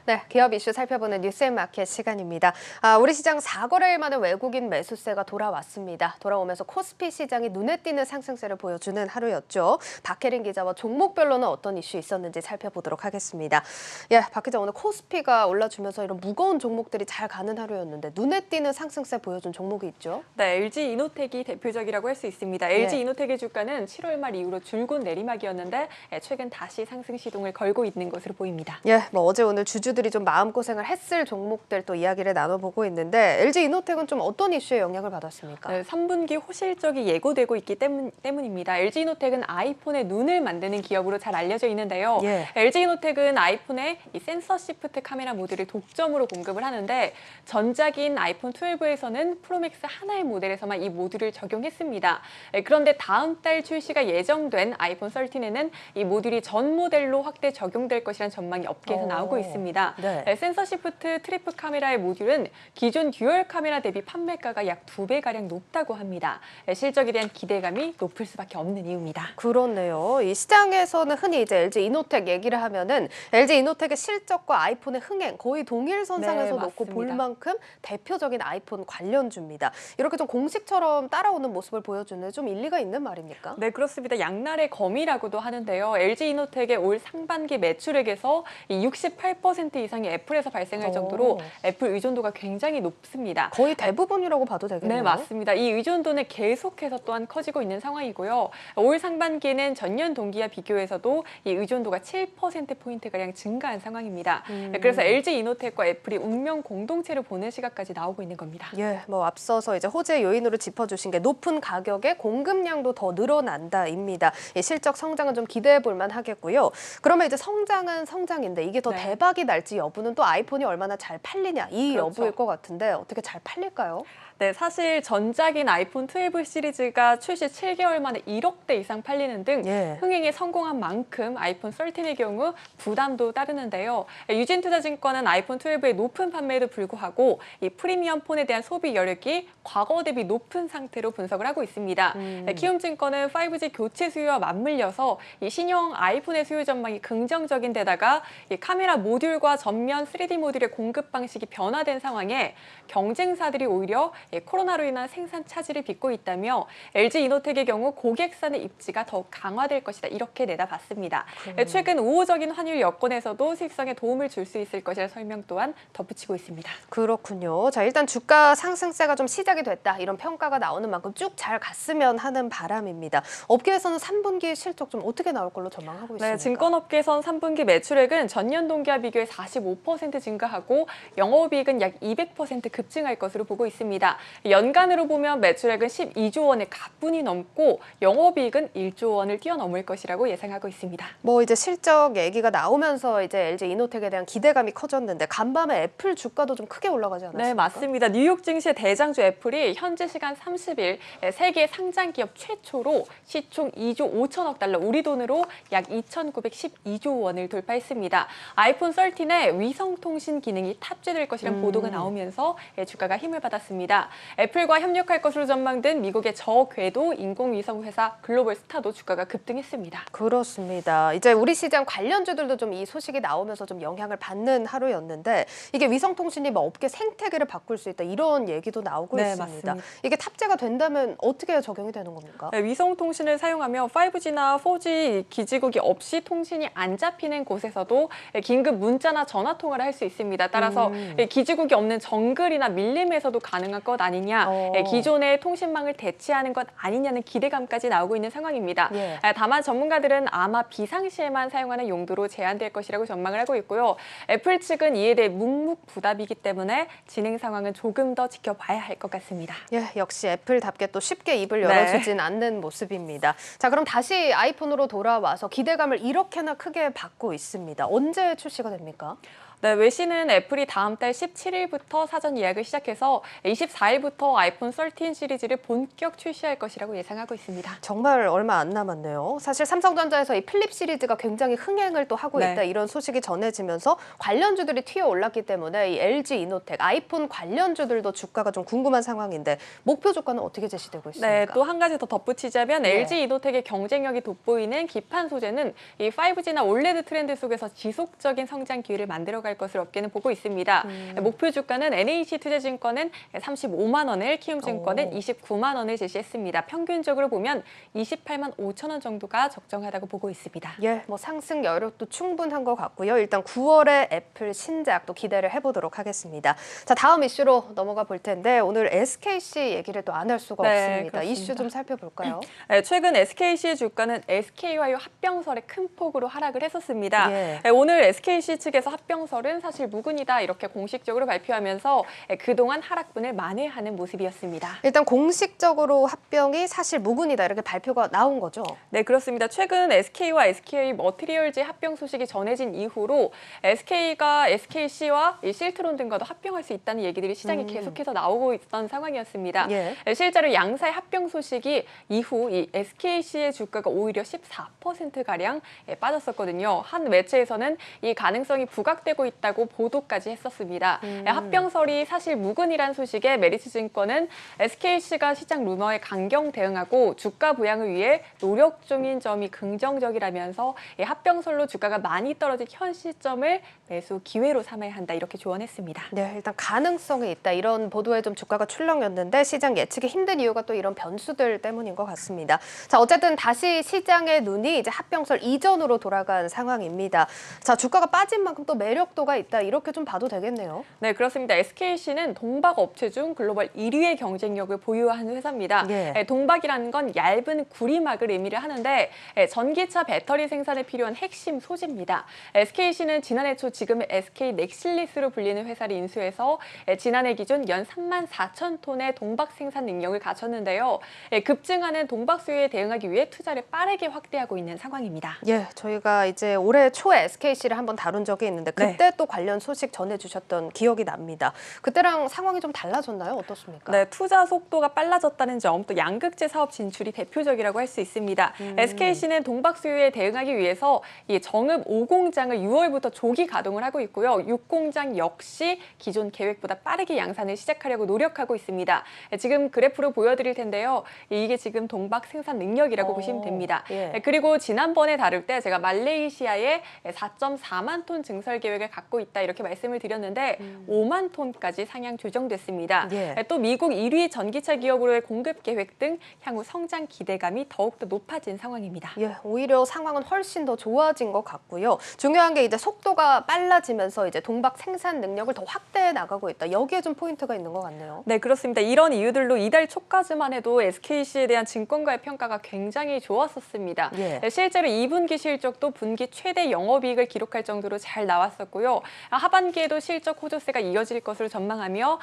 네, 기업 이슈 살펴보는 뉴스앤마켓 시간입니다. 우리 시장 4거래일 만에 외국인 매수세가 돌아왔습니다. 돌아오면서 코스피 시장이 눈에 띄는 상승세를 보여주는 하루였죠. 박혜린 기자와 종목별로는 어떤 이슈 있었는지 살펴보도록 하겠습니다. 예, 박 기자, 오늘 코스피가 올라주면서 이런 무거운 종목들이 잘 가는 하루였는데 눈에 띄는 상승세 보여준 종목이 있죠? 네, LG 이노텍이 대표적이라고 할 수 있습니다. LG 이노텍의 주가는 7월 말 이후로 줄곧 내리막이었는데 최근 다시 상승 시동을 걸고 있는 것으로 보입니다. 예, 어제 오늘 주주들이 좀 마음고생을 했을 종목들 또 이야기를 나눠보고 있는데 LG 이노텍은 좀 어떤 이슈에 영향을 받았습니까? 네, 3분기 호실적이 예고되고 있기 때문입니다. LG 이노텍은 아이폰의 눈을 만드는 기업으로 잘 알려져 있는데요. LG 이노텍은 아이폰에 이 센서 시프트 카메라 모듈을 독점으로 공급을 하는데 전작인 아이폰 12에서는 프로맥스 하나의 모델에서만 이 모듈을 적용했습니다. 그런데 다음 달 출시가 예정된 아이폰 13에는 이 모듈이 전 모델로 확대 적용될 것이라는 전망이 업계에서 나오고 있습니다. 센서 시프트 트리플 카메라의 모듈은 기존 듀얼 카메라 대비 판매가가 약 2배가량 높다고 합니다. 실적에 대한 기대감이 높을 수밖에 없는 이유입니다. 그렇네요. 이 시장에서는 흔히 이제 LG 이노텍 얘기를 하면은 LG 이노텍의 실적과 아이폰의 흥행 거의 동일선상에서 놓고 볼 만큼 대표적인 아이폰 관련주입니다. 이렇게 좀 공식처럼 따라오는 모습을 보여주는 좀 일리가 있는 말입니까? 네, 그렇습니다. 양날의 검이라고도 하는데요. LG 이노텍의 올 상반기 매출액에서 68% 이상이 애플에서 발생할 정도로 애플 의존도가 굉장히 높습니다. 거의 대부분이라고 봐도 되겠네요. 네, 맞습니다. 이 의존도는 계속해서 또한 커지고 있는 상황이고요. 올 상반기에는 전년 동기와 비교해서도 이 의존도가 7%포인트가량 증가한 상황입니다. 그래서 LG 이노텍과 애플이 운명 공동체로 보는 시각까지 나오고 있는 겁니다. 예, 앞서서 이제 호재 요인으로 짚어주신 게 높은 가격에 공급량도 더 늘어난다입니다. 실적 성장은 좀 기대해 볼 만하겠고요. 그러면 이제 성장은 성장인데 이게 더 대박이 날지 여부는 또 아이폰이 얼마나 잘 팔리냐 이 여부일 것 같은데 어떻게 잘 팔릴까요? 네, 사실 전작인 아이폰 12 시리즈가 출시 7개월 만에 1억대 이상 팔리는 등 흥행에 성공한 만큼 아이폰 13의 경우 부담도 따르는데요. 유진투자증권은 아이폰 12의 높은 판매에도 불구하고 이 프리미엄 폰에 대한 소비 여력이 과거 대비 높은 상태로 분석을 하고 있습니다. 키움증권은 5G 교체 수요와 맞물려서 이 신형 아이폰의 수요 전망이 긍정적인 데다가 이 카메라 모듈과 전면 3D 모듈의 공급 방식이 변화된 상황에 경쟁사들이 오히려 코로나로 인한 생산 차질을 빚고 있다며 LG 이노텍의 경우 고객사의 입지가 더욱 강화될 것이다 이렇게 내다봤습니다. 최근 우호적인 환율 여건에서도 수익성에 도움을 줄 수 있을 것이라는 설명 또한 덧붙이고 있습니다. 그렇군요. 자, 일단 주가 상승세가 좀 시작이 됐다 이런 평가가 나오는 만큼 쭉 잘 갔으면 하는 바람입니다. 업계에서는 3분기 실적 좀 어떻게 나올 걸로 전망하고 있습니까? 네, 증권업계에선 3분기 매출액은 전년 동기와 비교해 45% 증가하고 영업이익은 약 200% 급증할 것으로 보고 있습니다. 연간으로 보면 매출액은 12조 원의 가뿐히 넘고 영업이익은 1조 원을 뛰어넘을 것이라고 예상하고 있습니다. 이제 실적 얘기가 나오면서 이제 LG 이노텍에 대한 기대감이 커졌는데 간밤에 애플 주가도 좀 크게 올라가지 않았습니까? 네, 맞습니다. 뉴욕 증시의 대장주 애플이 현지 시간 30일 세계 상장 기업 최초로 시총 2조 5천억 달러 우리 돈으로 약 2,912조 원을 돌파했습니다. 아이폰 13에 위성통신 기능이 탑재될 것이라는 보도가 나오면서 주가가 힘을 받았습니다. 애플과 협력할 것으로 전망된 미국의 저궤도 인공위성 회사 글로벌 스타도 주가가 급등했습니다. 그렇습니다. 이제 우리 시장 관련주들도 좀 이 소식이 나오면서 좀 영향을 받는 하루였는데 이게 위성통신이 뭐 업계 생태계를 바꿀 수 있다 이런 얘기도 나오고 네, 있습니다. 맞습니다. 이게 탑재가 된다면 어떻게 적용이 되는 겁니까? 네, 위성통신을 사용하며 5G나 4G 기지국이 없이 통신이 안 잡히는 곳에서도 긴급 문자나 전화 통화를 할 수 있습니다. 따라서 기지국이 없는 정글이나 밀림에서도 가능한 것 아니냐, 기존의 통신망을 대체하는 것 아니냐는 기대감까지 나오고 있는 상황입니다. 예. 다만 전문가들은 아마 비상시에만 사용하는 용도로 제한될 것이라고 전망을 하고 있고요. 애플 측은 이에 대해 묵묵부답이기 때문에 진행 상황은 조금 더 지켜봐야 할 것 같습니다. 예, 역시 애플답게 또 쉽게 입을 열어주진 않는 모습입니다. 자, 그럼 다시 아이폰으로 돌아와서 기대감을 이렇게나 크게 받고 있습니다. 언제 출시가 됩니까? 네, 외신은 애플이 다음 달 17일부터 사전 예약을 시작해서 24일부터 아이폰 13 시리즈를 본격 출시할 것이라고 예상하고 있습니다. 정말 얼마 안 남았네요. 사실 삼성전자에서 이 플립 시리즈가 굉장히 흥행을 또 하고 있다 이런 소식이 전해지면서 관련주들이 튀어 올랐기 때문에 이 LG 이노텍, 아이폰 관련주들도 주가가 좀 궁금한 상황인데 목표 주가는 어떻게 제시되고 있습니까? 네, 또 한 가지 더 덧붙이자면 LG 이노텍의 경쟁력이 돋보이는 기판 소재는 이 5G나 올레드 트렌드 속에서 지속적인 성장 기회를 만들어갈 것을 업계는 보고 있습니다. 목표 주가는 NH투자증권은 35만 원을, 키움증권은 29만 원을 제시했습니다. 평균적으로 보면 28만 5천 원 정도가 적정하다고 보고 있습니다. 예, 뭐 상승 여력도 충분한 것 같고요. 일단 9월에 애플 신작 또 기대를 해보도록 하겠습니다. 자, 다음 이슈로 넘어가 볼 텐데 오늘 SKC 얘기를 또 안 할 수가 없습니다. 그렇습니다. 이슈 좀 살펴볼까요? 네, 최근 SKC의 주가는 SK와의 합병설에 큰 폭으로 하락을 했었습니다. 네, 오늘 SKC 측에서 합병설은 사실 무근이다 이렇게 공식적으로 발표하면서 그동안 하락분을 만회하는 모습이었습니다. 일단 공식적으로 합병이 사실 무근이다 이렇게 발표가 나온 거죠? 네, 그렇습니다. 최근 SK와 SK 머티리얼즈의 합병 소식이 전해진 이후로 SK가 SKC와 실트론 등과도 합병할 수 있다는 얘기들이 시장에 계속해서 나오고 있던 상황이었습니다. 실제로 양사의 합병 소식이 이후 이 SKC의 주가가 오히려 14%가량 빠졌었거든요. 한 매체에서는 이 가능성이 부각되고 있다고 보도까지 했었습니다. 합병설이 사실 무근이란 소식에 메리츠증권은 SKC가 시장 루머에 강경 대응하고 주가 부양을 위해 노력 중인 점이 긍정적이라면서 합병설로 주가가 많이 떨어진 현 시점을 매수 기회로 삼아야 한다 이렇게 조언했습니다. 네, 일단 가능성이 있다 이런 보도에 좀 주가가 출렁였는데 시장 예측이 힘든 이유가 또 이런 변수들 때문인 것 같습니다. 자, 어쨌든 다시 시장의 눈이 이제 합병설 이전으로 돌아간 상황입니다. 자, 주가가 빠진 만큼 또 매력도가 있다 이렇게 좀 봐도 되겠네요. 네, 그렇습니다. SKC는 동박 업체 중 글로벌 1위의 경쟁력을 보유하는 회사입니다. 동박이라는 건 얇은 구리막을 의미를 하는데 전기차 배터리 생산에 필요한 핵심 소재입니다. SKC는 지난해 초 지금의 SK 넥실리스로 불리는 회사를 인수해서 지난해 기준 연 3만 4천 톤의 동박 생산 능력을 갖췄는데요. 급증하는 동박 수요에 대응하기 위해 투자를 빠르게 확대하고 있는 상황입니다. 예, 저희가 이제 올해 초에 SKC를 한번 다룬 적이 있는데 그때 또 관련 소식 전해주셨던 기억이 납니다. 그때랑 상황이 좀 달라졌나요? 어떻습니까? 네, 투자 속도가 빨라졌다는 점, 또 양극재 사업 진출이 대표적이라고 할 수 있습니다. SKC는 동박 수요에 대응하기 위해서 이 정읍 5공장을 6월부터 조기 가동을 하고 있고요. 6공장 역시 기존 계획보다 빠르게 양산을 시작하려고 노력하고 있습니다. 지금 그래프로 보여드릴 텐데요. 이게 지금 동박 생산 능력이라고 보시면 됩니다. 그리고 지난번에 다룰 때 제가 말레이시아에 4.4만 톤 증설 계획을 갖고 있다 이렇게 말씀을 드렸는데 5만 톤까지 상향 조정됐습니다. 또 미국 1위 전기차 기업으로의 공급 계획 등 향후 성장 기대감이 더욱더 높아진 상황입니다. 예, 오히려 상황은 훨씬 더 좋아진 것 같고요. 중요한 게 이제 속도가 빨라지면서 이제 동박 생산 능력을 더 확대해 나가고 있다. 여기에 좀 포인트가 있는 것 같네요. 네, 그렇습니다. 이런 이유들로 이달 초까지만 해도 SKC에 대한 증권가의 평가가 굉장히 좋았었습니다. 실제로 2분기 실적도 분기 최대 영업이익을 기록할 정도로 잘 나왔었고요. 하반기에도 실적 호조세가 이어질 것으로 전망하며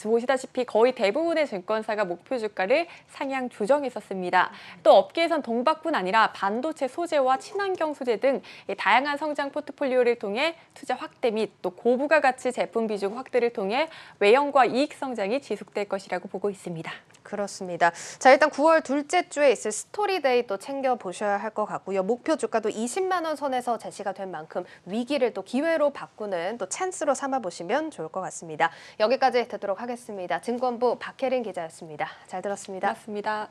보시다시피 거의 대부분의 증권사가 목표 주가를 상향 조정했었습니다. 또 업계에선 동박뿐 아니라 반도체 소재와 친환경 소재 등 다양한 성장 포트폴리오를 통해 투자 확대 및 또 고부가 가치 제품 비중 확대를 통해 외형과 이익 성장이 지속될 것이라고 보고 있습니다. 그렇습니다. 자, 일단 9월 둘째 주에 있을 스토리데이 또 챙겨보셔야 할 것 같고요. 목표 주가도 20만 원 선에서 제시가 된 만큼 위기를 또 기회로 바꾸는 또 찬스로 삼아보시면 좋을 것 같습니다. 여기까지 듣도록 하겠습니다. 증권부 박혜린 기자였습니다. 잘 들었습니다. 고맙습니다.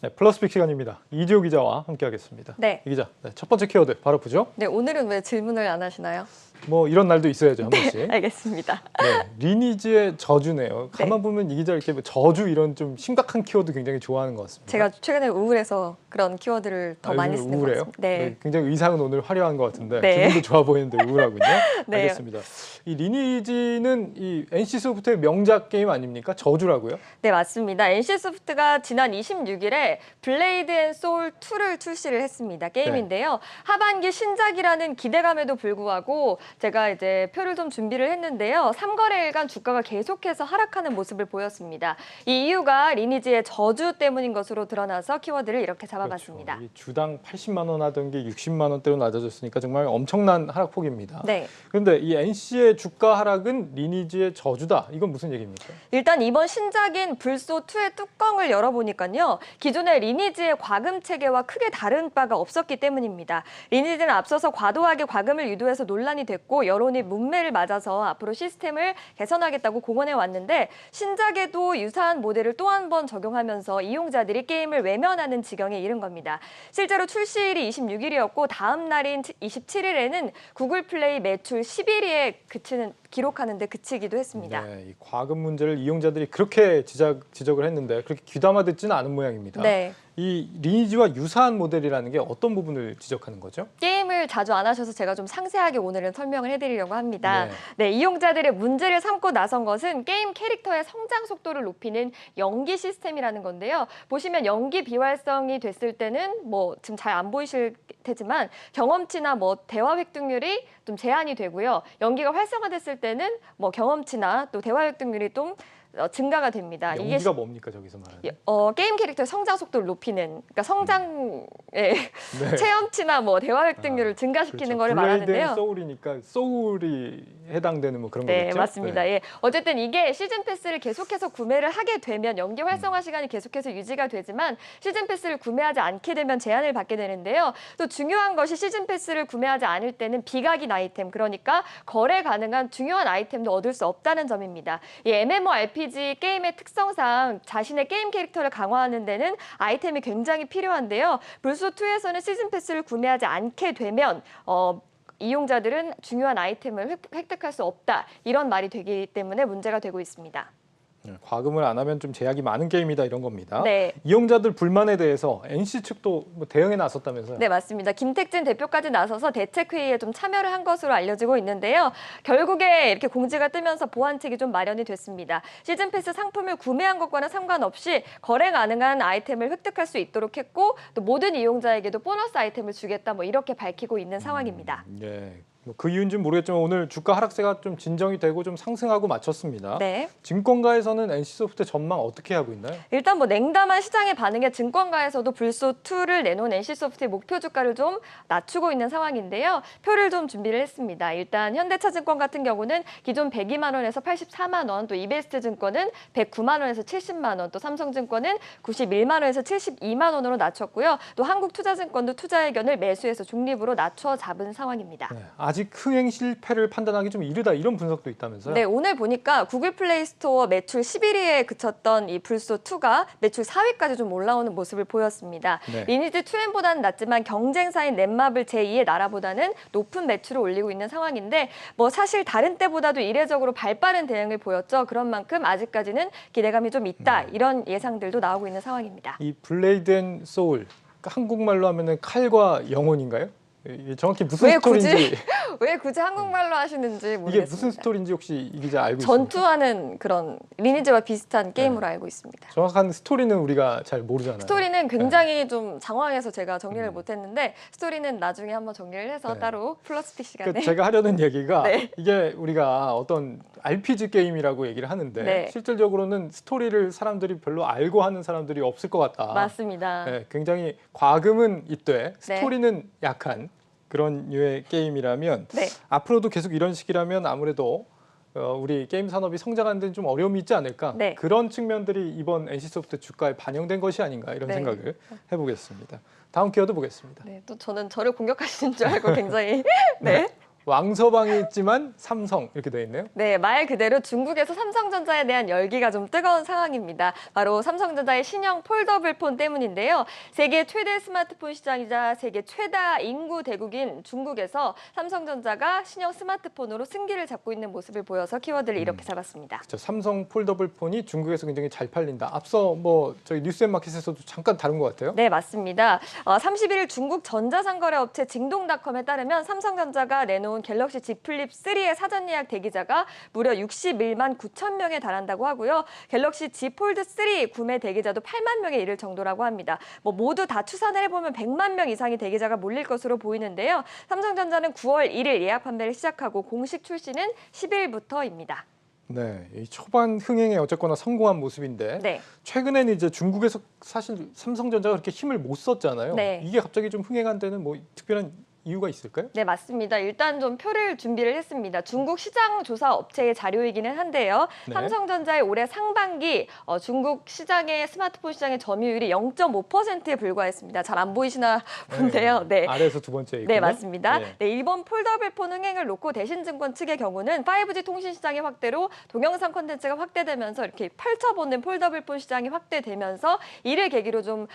네, 플러스픽 시간입니다. 이지호 기자와 함께하겠습니다. 네. 이 기자, 첫 번째 키워드 바로 보죠. 네, 오늘은 왜 질문을 안 하시나요? 뭐 이런 날도 있어야죠, 한 번씩. 알겠습니다. 네, 리니지의 저주네요. 가만 보면 이 기자 이렇게 저주 이런 좀 심각한 키워드 굉장히 좋아하는 것 같습니다. 제가 최근에 우울해서 그런 키워드를 더 많이 쓰는 것 우울해요? 같습니다. 네. 굉장히 의상은 오늘 화려한 것 같은데 네. 기분도 좋아 보이는데 우울하군요. 네. 알겠습니다. 이 리니지는 이 NC소프트의 명작 게임 아닙니까? 저주라고요? 네, 맞습니다. NC소프트가 지난 26일에 블레이드 앤 소울 2를 출시를 했습니다. 게임인데요. 하반기 신작이라는 기대감에도 불구하고 제가 이제 표를 좀 준비를 했는데요. 3거래일간 주가가 계속해서 하락하는 모습을 보였습니다. 이 이유가 리니지의 저주 때문인 것으로 드러나서 키워드를 이렇게 잡아봤습니다. 그렇죠. 이 주당 80만 원 하던 게 60만 원대로 낮아졌으니까 정말 엄청난 하락폭입니다. 네. 그런데 이 NC의 주가 하락은 리니지의 저주다. 이건 무슨 얘기입니까? 일단 이번 신작인 불소2의 뚜껑을 열어보니까요. 기존의 리니지의 과금 체계와 크게 다른 바가 없었기 때문입니다. 리니지는 앞서서 과도하게 과금을 유도해서 논란이 됐고 여론이 문매를 맞아서 앞으로 시스템을 개선하겠다고 공언해 왔는데 신작에도 유사한 모델을 또 한 번 적용하면서 이용자들이 게임을 외면하는 지경에 이른 겁니다. 실제로 출시일이 26일이었고 다음 날인 27일에는 구글 플레이 매출 11위에 기록하는 데 그치기도 했습니다. 네, 이 과금 문제를 이용자들이 그렇게 지적을 했는데 그렇게 귀담아 듣지는 않은 모양입니다. 네. 이 리니지와 유사한 모델이라는 게 어떤 부분을 지적하는 거죠? 게임을 자주 안 하셔서 제가 좀 상세하게 오늘은 설명을 해드리려고 합니다. 네. 네, 이용자들의 문제를 삼고 나선 것은 게임 캐릭터의 성장 속도를 높이는 연기 시스템이라는 건데요. 보시면 연기 비활성이 됐을 때는 뭐 지금 잘 안 보이실 테지만 경험치나 뭐 대화 획득률이 좀 제한이 되고요. 연기가 활성화됐을 때는 뭐 경험치나 또 대화 획득률이 좀 증가가 됩니다. 연기가 뭡니까 저기서 말하는? 게임 캐릭터의 성장 속도를 높이는, 그러니까 성장의 네. 체험치나 뭐 대화 획득률을 증가시키는 거를 말하는데요. 블레이드 앤 소울이니까 소울이 해당되는 뭐 그런 거겠죠? 네, 맞습니다. 예. 어쨌든 이게 시즌 패스를 계속해서 구매를 하게 되면 연기 활성화 시간이 계속해서 유지가 되지만 시즌 패스를 구매하지 않게 되면 제한을 받게 되는데요. 또 중요한 것이 시즌 패스를 구매하지 않을 때는 비각인 아이템, 그러니까 거래 가능한 중요한 아이템도 얻을 수 없다는 점입니다. 이 MMORPG 게임의 특성상 자신의 게임 캐릭터를 강화하는 데는 아이템이 굉장히 필요한데요. 불소2에서는 시즌 패스를 구매하지 않게 되면 이용자들은 중요한 아이템을 획득할 수 없다. 이런 말이 되기 때문에 문제가 되고 있습니다. 과금을 안 하면 좀 제약이 많은 게임이다 이런 겁니다. 네. 이용자들 불만에 대해서 NC 측도 뭐 대응에 나섰다면서요? 네, 맞습니다. 김택진 대표까지 나서서 대책회의에 좀 참여를 한 것으로 알려지고 있는데요. 결국에 이렇게 공지가 뜨면서 보완책이 좀 마련이 됐습니다. 시즌 패스 상품을 구매한 것과는 상관없이 거래 가능한 아이템을 획득할 수 있도록 했고 또 모든 이용자에게도 보너스 아이템을 주겠다 뭐 이렇게 밝히고 있는 상황입니다. 네. 그 이유인지는 모르겠지만 오늘 주가 하락세가 좀 진정이 되고 좀 상승하고 마쳤습니다. 네. 증권가에서는 NC소프트 전망 어떻게 하고 있나요? 일단 뭐 냉담한 시장의 반응에 증권가에서도 불소2를 내놓은 NC소프트의 목표 주가를 좀 낮추고 있는 상황인데요. 표를 좀 준비를 했습니다. 일단 현대차증권 같은 경우는 기존 102만 원에서 84만 원, 또 이베스트증권은 109만 원에서 70만 원, 또 삼성증권은 91만 원에서 72만 원으로 낮췄고요. 또 한국투자증권도 투자 의견을 매수해서 중립으로 낮춰 잡은 상황입니다. 네. 아직 흥행 실패를 판단하기 좀 이르다 이런 분석도 있다면서요? 네, 오늘 보니까 구글 플레이 스토어 매출 11위에 그쳤던 이 불소2가 매출 4위까지 좀 올라오는 모습을 보였습니다. 네. 리니지 2M보다는 낮지만 경쟁사인 넷마블 제2의 나라보다는 높은 매출을 올리고 있는 상황인데 뭐 사실 다른 때보다도 이례적으로 발빠른 대응을 보였죠. 그런 만큼 아직까지는 기대감이 좀 있다. 이런 예상들도 나오고 있는 상황입니다. 이 블레이드 앤 소울, 그러니까 한국말로 하면은 칼과 영혼인가요? 이게 정확히 무슨 스토리인지 왜 굳이 한국말로 하시는지 모르겠습니다. 이게 무슨 스토리인지 혹시 이 기자 알고 있습니까? 전투하는 그런 리니지와 비슷한 게임으로 알고 있습니다. 정확한 스토리는 우리가 잘 모르잖아요. 스토리는 굉장히 좀 장황해서 제가 정리를 못했는데 스토리는 나중에 한번 정리를 해서 따로 플러스픽 시간에 그 제가 하려는 얘기가 네. 이게 우리가 어떤 RPG 게임이라고 얘기를 하는데 네. 실질적으로는 스토리를 사람들이 별로 알고 하는 사람들이 없을 것 같다. 맞습니다. 네, 굉장히 과금은 있되 스토리는 약한 그런 류의 게임이라면 네. 앞으로도 계속 이런 식이라면 아무래도 우리 게임 산업이 성장하는 데는 좀 어려움이 있지 않을까. 네. 그런 측면들이 이번 NC소프트 주가에 반영된 것이 아닌가 이런 네. 생각을 해보겠습니다. 다음 키워드 보겠습니다. 네, 또 저는 저를 공격하시는 줄 알고 굉장히 네. 왕서방이 있지만 삼성 이렇게 돼 있네요. 네, 말 그대로 중국에서 삼성전자에 대한 열기가 좀 뜨거운 상황입니다. 바로 삼성전자의 신형 폴더블 폰 때문인데요. 세계 최대 스마트폰 시장이자 세계 최다 인구 대국인 중국에서 삼성전자가 신형 스마트폰으로 승기를 잡고 있는 모습을 보여서 키워드를 이렇게 잡았습니다. 그렇죠. 삼성 폴더블 폰이 중국에서 굉장히 잘 팔린다. 앞서 뭐 저희 뉴스앤마켓에서도 잠깐 다룬 것 같아요. 네, 맞습니다. 31일 중국 전자상거래 업체 징동닷컴에 따르면 삼성전자가 내놓은 갤럭시 Z 플립 3의 사전 예약 대기자가 무려 61만 9천 명에 달한다고 하고요. 갤럭시 Z 폴드 3 구매 대기자도 8만 명에 이를 정도라고 합니다. 뭐 모두 다 추산을 해보면 100만 명 이상의 대기자가 몰릴 것으로 보이는데요. 삼성전자는 9월 1일 예약 판매를 시작하고 공식 출시는 10일부터입니다. 네, 이 초반 흥행에 어쨌거나 성공한 모습인데 네. 최근에는 이제 중국에서 사실 삼성전자가 그렇게 힘을 못 썼잖아요. 네. 이게 갑자기 좀 흥행한 데는 뭐 특별한 이유가 있을까요? 네, 맞습니다. 일단 좀 표를 준비를 했습니다. 중국 시장 조사 업체의 자료이기는 한데요. 네. 삼성전자의 올해 상반기 중국 시장의 스마트폰 시장의 점유율이 0.5%에 불과했습니다. 잘 안 보이시나 본데요. 네. 아래에서 두 번째 있고요. 네, 맞습니다. 네. 네, 이번 폴더블폰 흥행을 놓고 대신증권 측의 경우는 5G 통신 시장의 확대로 동영상 콘텐츠가 확대되면서 이렇게 펼쳐보는 폴더블폰 시장이 확대되면서 이를 계기로 좀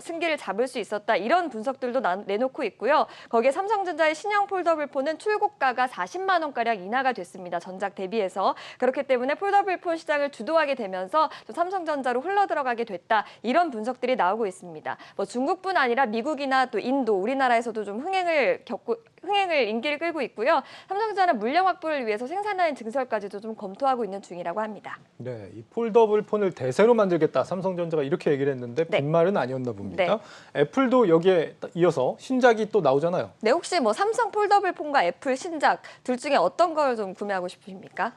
승기를 잡을 수 있었다. 이런 분석들도 내놓고 있고요. 거기에 삼성전자의 신형 폴더블폰은 출고가가 40만 원가량 인하가 됐습니다. 전작 대비해서. 그렇기 때문에 폴더블폰 시장을 주도하게 되면서 또 삼성전자로 흘러들어가게 됐다. 이런 분석들이 나오고 있습니다. 뭐 중국뿐 아니라 미국이나 또 인도, 우리나라에서도 좀 흥행을 인기를 끌고 있고요. 삼성전자는 물량 확보를 위해서 생산라인 증설까지도 좀 검토하고 있는 중이라고 합니다. 네, 이 폴더블 폰을 대세로 만들겠다. 삼성전자가 이렇게 얘기를 했는데 네. 빈말은 아니었나 봅니다. 네. 애플도 여기에 이어서 신작이 또 나오잖아요. 네, 혹시 뭐 삼성 폴더블 폰과 애플 신작 둘 중에 어떤 걸 좀 구매하고 싶으십니까?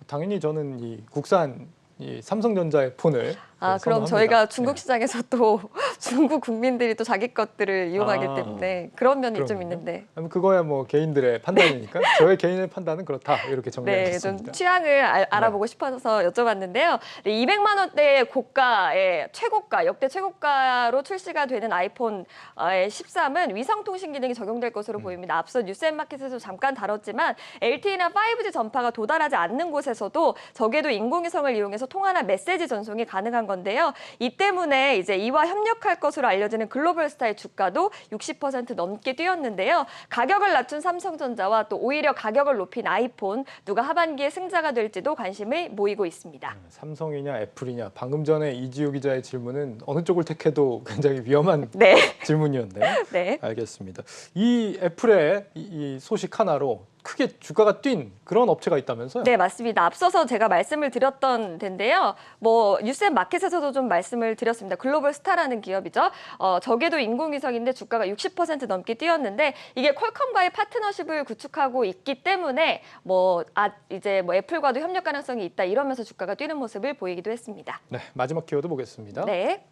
당연히 저는 이 국산 이 삼성전자의 폰을 그럼 선호합니다. 저희가 중국 시장에서 또 중국 국민들이 또 자기 것들을 이용하기 때문에 그런 면이 좀 있는데. 그거야 뭐 개인들의 판단이니까 저의 개인의 판단은 그렇다 이렇게 네, 정리하겠습니다. 좀 취향을 알아보고 싶어서 여쭤봤는데요. 네, 200만 원대의 고가의 최고가, 역대 최고가로 출시가 되는 아이폰 13은 위성통신 기능이 적용될 것으로 보입니다. 앞서 뉴스앤마켓에서 잠깐 다뤘지만 LTE나 5G 전파가 도달하지 않는 곳에서도 적게도 인공위성을 이용해서 통화나 메시지 전송이 가능한 건데요. 이 때문에 이제 이와 협력할 것으로 알려지는 글로벌스타의 주가도 60% 넘게 뛰었는데요. 가격을 낮춘 삼성전자와 또 오히려 가격을 높인 아이폰, 누가 하반기에 승자가 될지도 관심을 모이고 있습니다. 삼성이냐 애플이냐 방금 전에 이지우 기자의 질문은 어느 쪽을 택해도 굉장히 위험한 질문이었네요. 네. 알겠습니다. 이 애플의 이 소식 하나로 크게 주가가 뛴 그런 업체가 있다면서요? 네, 맞습니다. 앞서서 제가 말씀을 드렸던 데인데요. 뭐 뉴스앤마켓에서도 좀 말씀을 드렸습니다. 글로벌스타라는 기업이죠. 적게도 인공위성인데 주가가 60% 넘게 뛰었는데 이게 퀄컴과의 파트너십을 구축하고 있기 때문에 이제 애플과도 협력 가능성이 있다 이러면서 주가가 뛰는 모습을 보이기도 했습니다. 네, 마지막 키워드 보겠습니다. 네.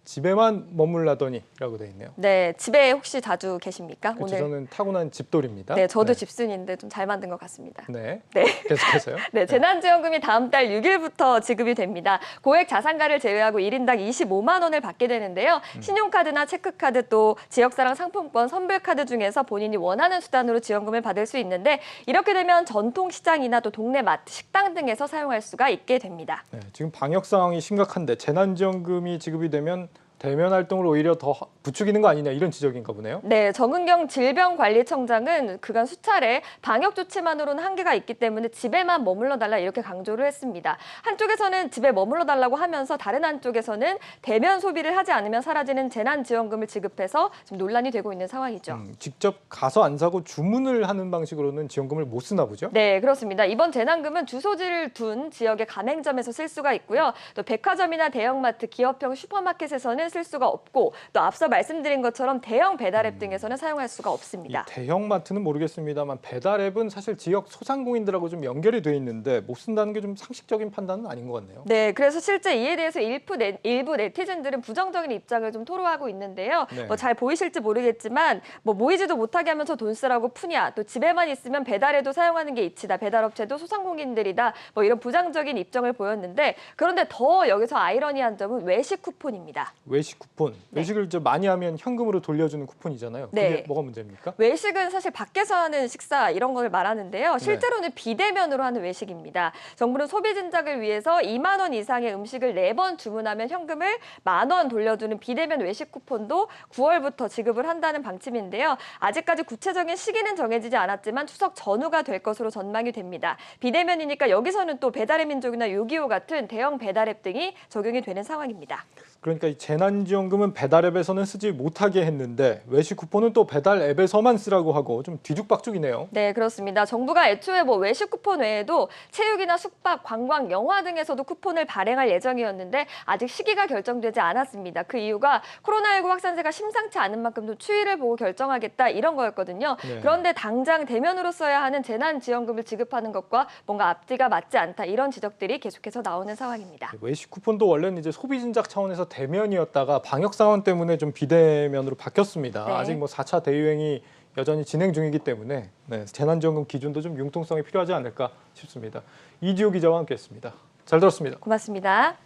집에만 머물라더니라고 돼 있네요. 네, 집에 혹시 자주 계십니까? 그렇죠, 오늘 저는 타고난 집돌입니다. 네, 저도 집순인데 좀 잘 만든 것 같습니다. 네. 네. 계속해서요. 네, 재난지원금이 다음 달 6일부터 지급이 됩니다. 고액 자산가를 제외하고 1인당 25만 원을 받게 되는데요. 신용카드나 체크카드 또 지역사랑 상품권, 선불카드 중에서 본인이 원하는 수단으로 지원금을 받을 수 있는데 이렇게 되면 전통시장이나 또 동네 마트, 식당 등에서 사용할 수가 있게 됩니다. 네, 지금 방역 상황이 심각한데 재난지원금이 지급이 되면 대면 활동을 오히려 더 부추기는 거 아니냐 이런 지적인가 보네요. 네, 정은경 질병관리청장은 그간 수차례 방역 조치만으로는 한계가 있기 때문에 집에만 머물러 달라 이렇게 강조를 했습니다. 한쪽에서는 집에 머물러 달라고 하면서 다른 한쪽에서는 대면 소비를 하지 않으면 사라지는 재난지원금을 지급해서 지금 논란이 되고 있는 상황이죠. 직접 가서 안 사고 주문을 하는 방식으로는 지원금을 못 쓰나 보죠? 네, 그렇습니다. 이번 재난금은 주소지를 둔 지역의 가맹점에서 쓸 수가 있고요. 또 백화점이나 대형마트, 기업형 슈퍼마켓에서는 쓸 수가 없고 또 앞서 말씀드린 것처럼 대형 배달앱 등에서는 사용할 수가 없습니다. 대형마트는 모르겠습니다만 배달앱은 사실 지역 소상공인들하고 좀 연결이 돼 있는데 못 쓴다는 게 좀 상식적인 판단은 아닌 것 같네요. 네, 그래서 실제 이에 대해서 일부 네티즌들은 부정적인 입장을 좀 토로하고 있는데요. 네. 뭐 잘 보이실지 모르겠지만 뭐 모이지도 못하게 하면서 돈 쓰라고 푸냐, 또 집에만 있으면 배달에도 사용하는 게 이치다, 배달업체도 소상공인들이다, 뭐 이런 부정적인 입장을 보였는데 그런데 더 여기서 아이러니한 점은 외식 쿠폰입니다. 외식 쿠폰, 외식을 좀 많이 하면 현금으로 돌려주는 쿠폰이잖아요. 그게 네. 뭐가 문제입니까? 외식은 사실 밖에서 하는 식사 이런 걸 말하는데요. 실제로는 비대면으로 하는 외식입니다. 정부는 소비 진작을 위해서 2만 원 이상의 음식을 4번 주문하면 현금을 10,000원 돌려주는 비대면 외식 쿠폰도 9월부터 지급을 한다는 방침인데요. 아직까지 구체적인 시기는 정해지지 않았지만 추석 전후가 될 것으로 전망이 됩니다. 비대면이니까 여기서는 또 배달의 민족이나 요기요 같은 대형 배달앱 등이 적용이 되는 상황입니다. 그러니까 이 재난지원금은 배달앱에서는 쓰지 못하게 했는데 외식 쿠폰은 또 배달앱에서만 쓰라고 하고 좀 뒤죽박죽이네요. 네, 그렇습니다. 정부가 애초에 뭐 외식 쿠폰 외에도 체육이나 숙박, 관광, 영화 등에서도 쿠폰을 발행할 예정이었는데 아직 시기가 결정되지 않았습니다. 그 이유가 코로나19 확산세가 심상치 않은 만큼 좀 추이를 보고 결정하겠다 이런 거였거든요. 네. 그런데 당장 대면으로 써야 하는 재난지원금을 지급하는 것과 뭔가 앞뒤가 맞지 않다 이런 지적들이 계속해서 나오는 상황입니다. 외식 쿠폰도 원래는 이제 소비 진작 차원에서 대면이었다가 방역 상황 때문에 좀 비대면으로 바뀌었습니다. 네. 아직 뭐 4차 대유행이 여전히 진행 중이기 때문에 재난지원금 기준도 좀 융통성이 필요하지 않을까 싶습니다. 이지호 기자와 함께했습니다. 잘 들었습니다. 고맙습니다.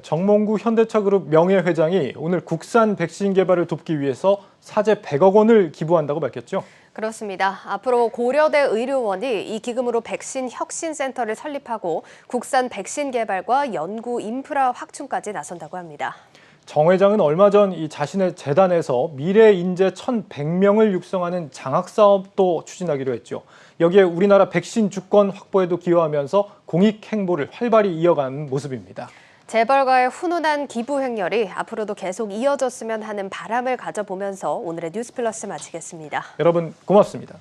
정몽구 현대차그룹 명예회장이 오늘 국산 백신 개발을 돕기 위해서 사제 100억 원을 기부한다고 밝혔죠. 그렇습니다. 앞으로 고려대 의료원이 이 기금으로 백신 혁신센터를 설립하고 국산 백신 개발과 연구 인프라 확충까지 나선다고 합니다. 정 회장은 얼마 전 이 자신의 재단에서 미래 인재 1,100명을 육성하는 장학 사업도 추진하기로 했죠. 여기에 우리나라 백신 주권 확보에도 기여하면서 공익 행보를 활발히 이어가는 모습입니다. 재벌가의 훈훈한 기부 행렬이 앞으로도 계속 이어졌으면 하는 바람을 가져보면서 오늘의 뉴스 플러스 마치겠습니다. 여러분 고맙습니다.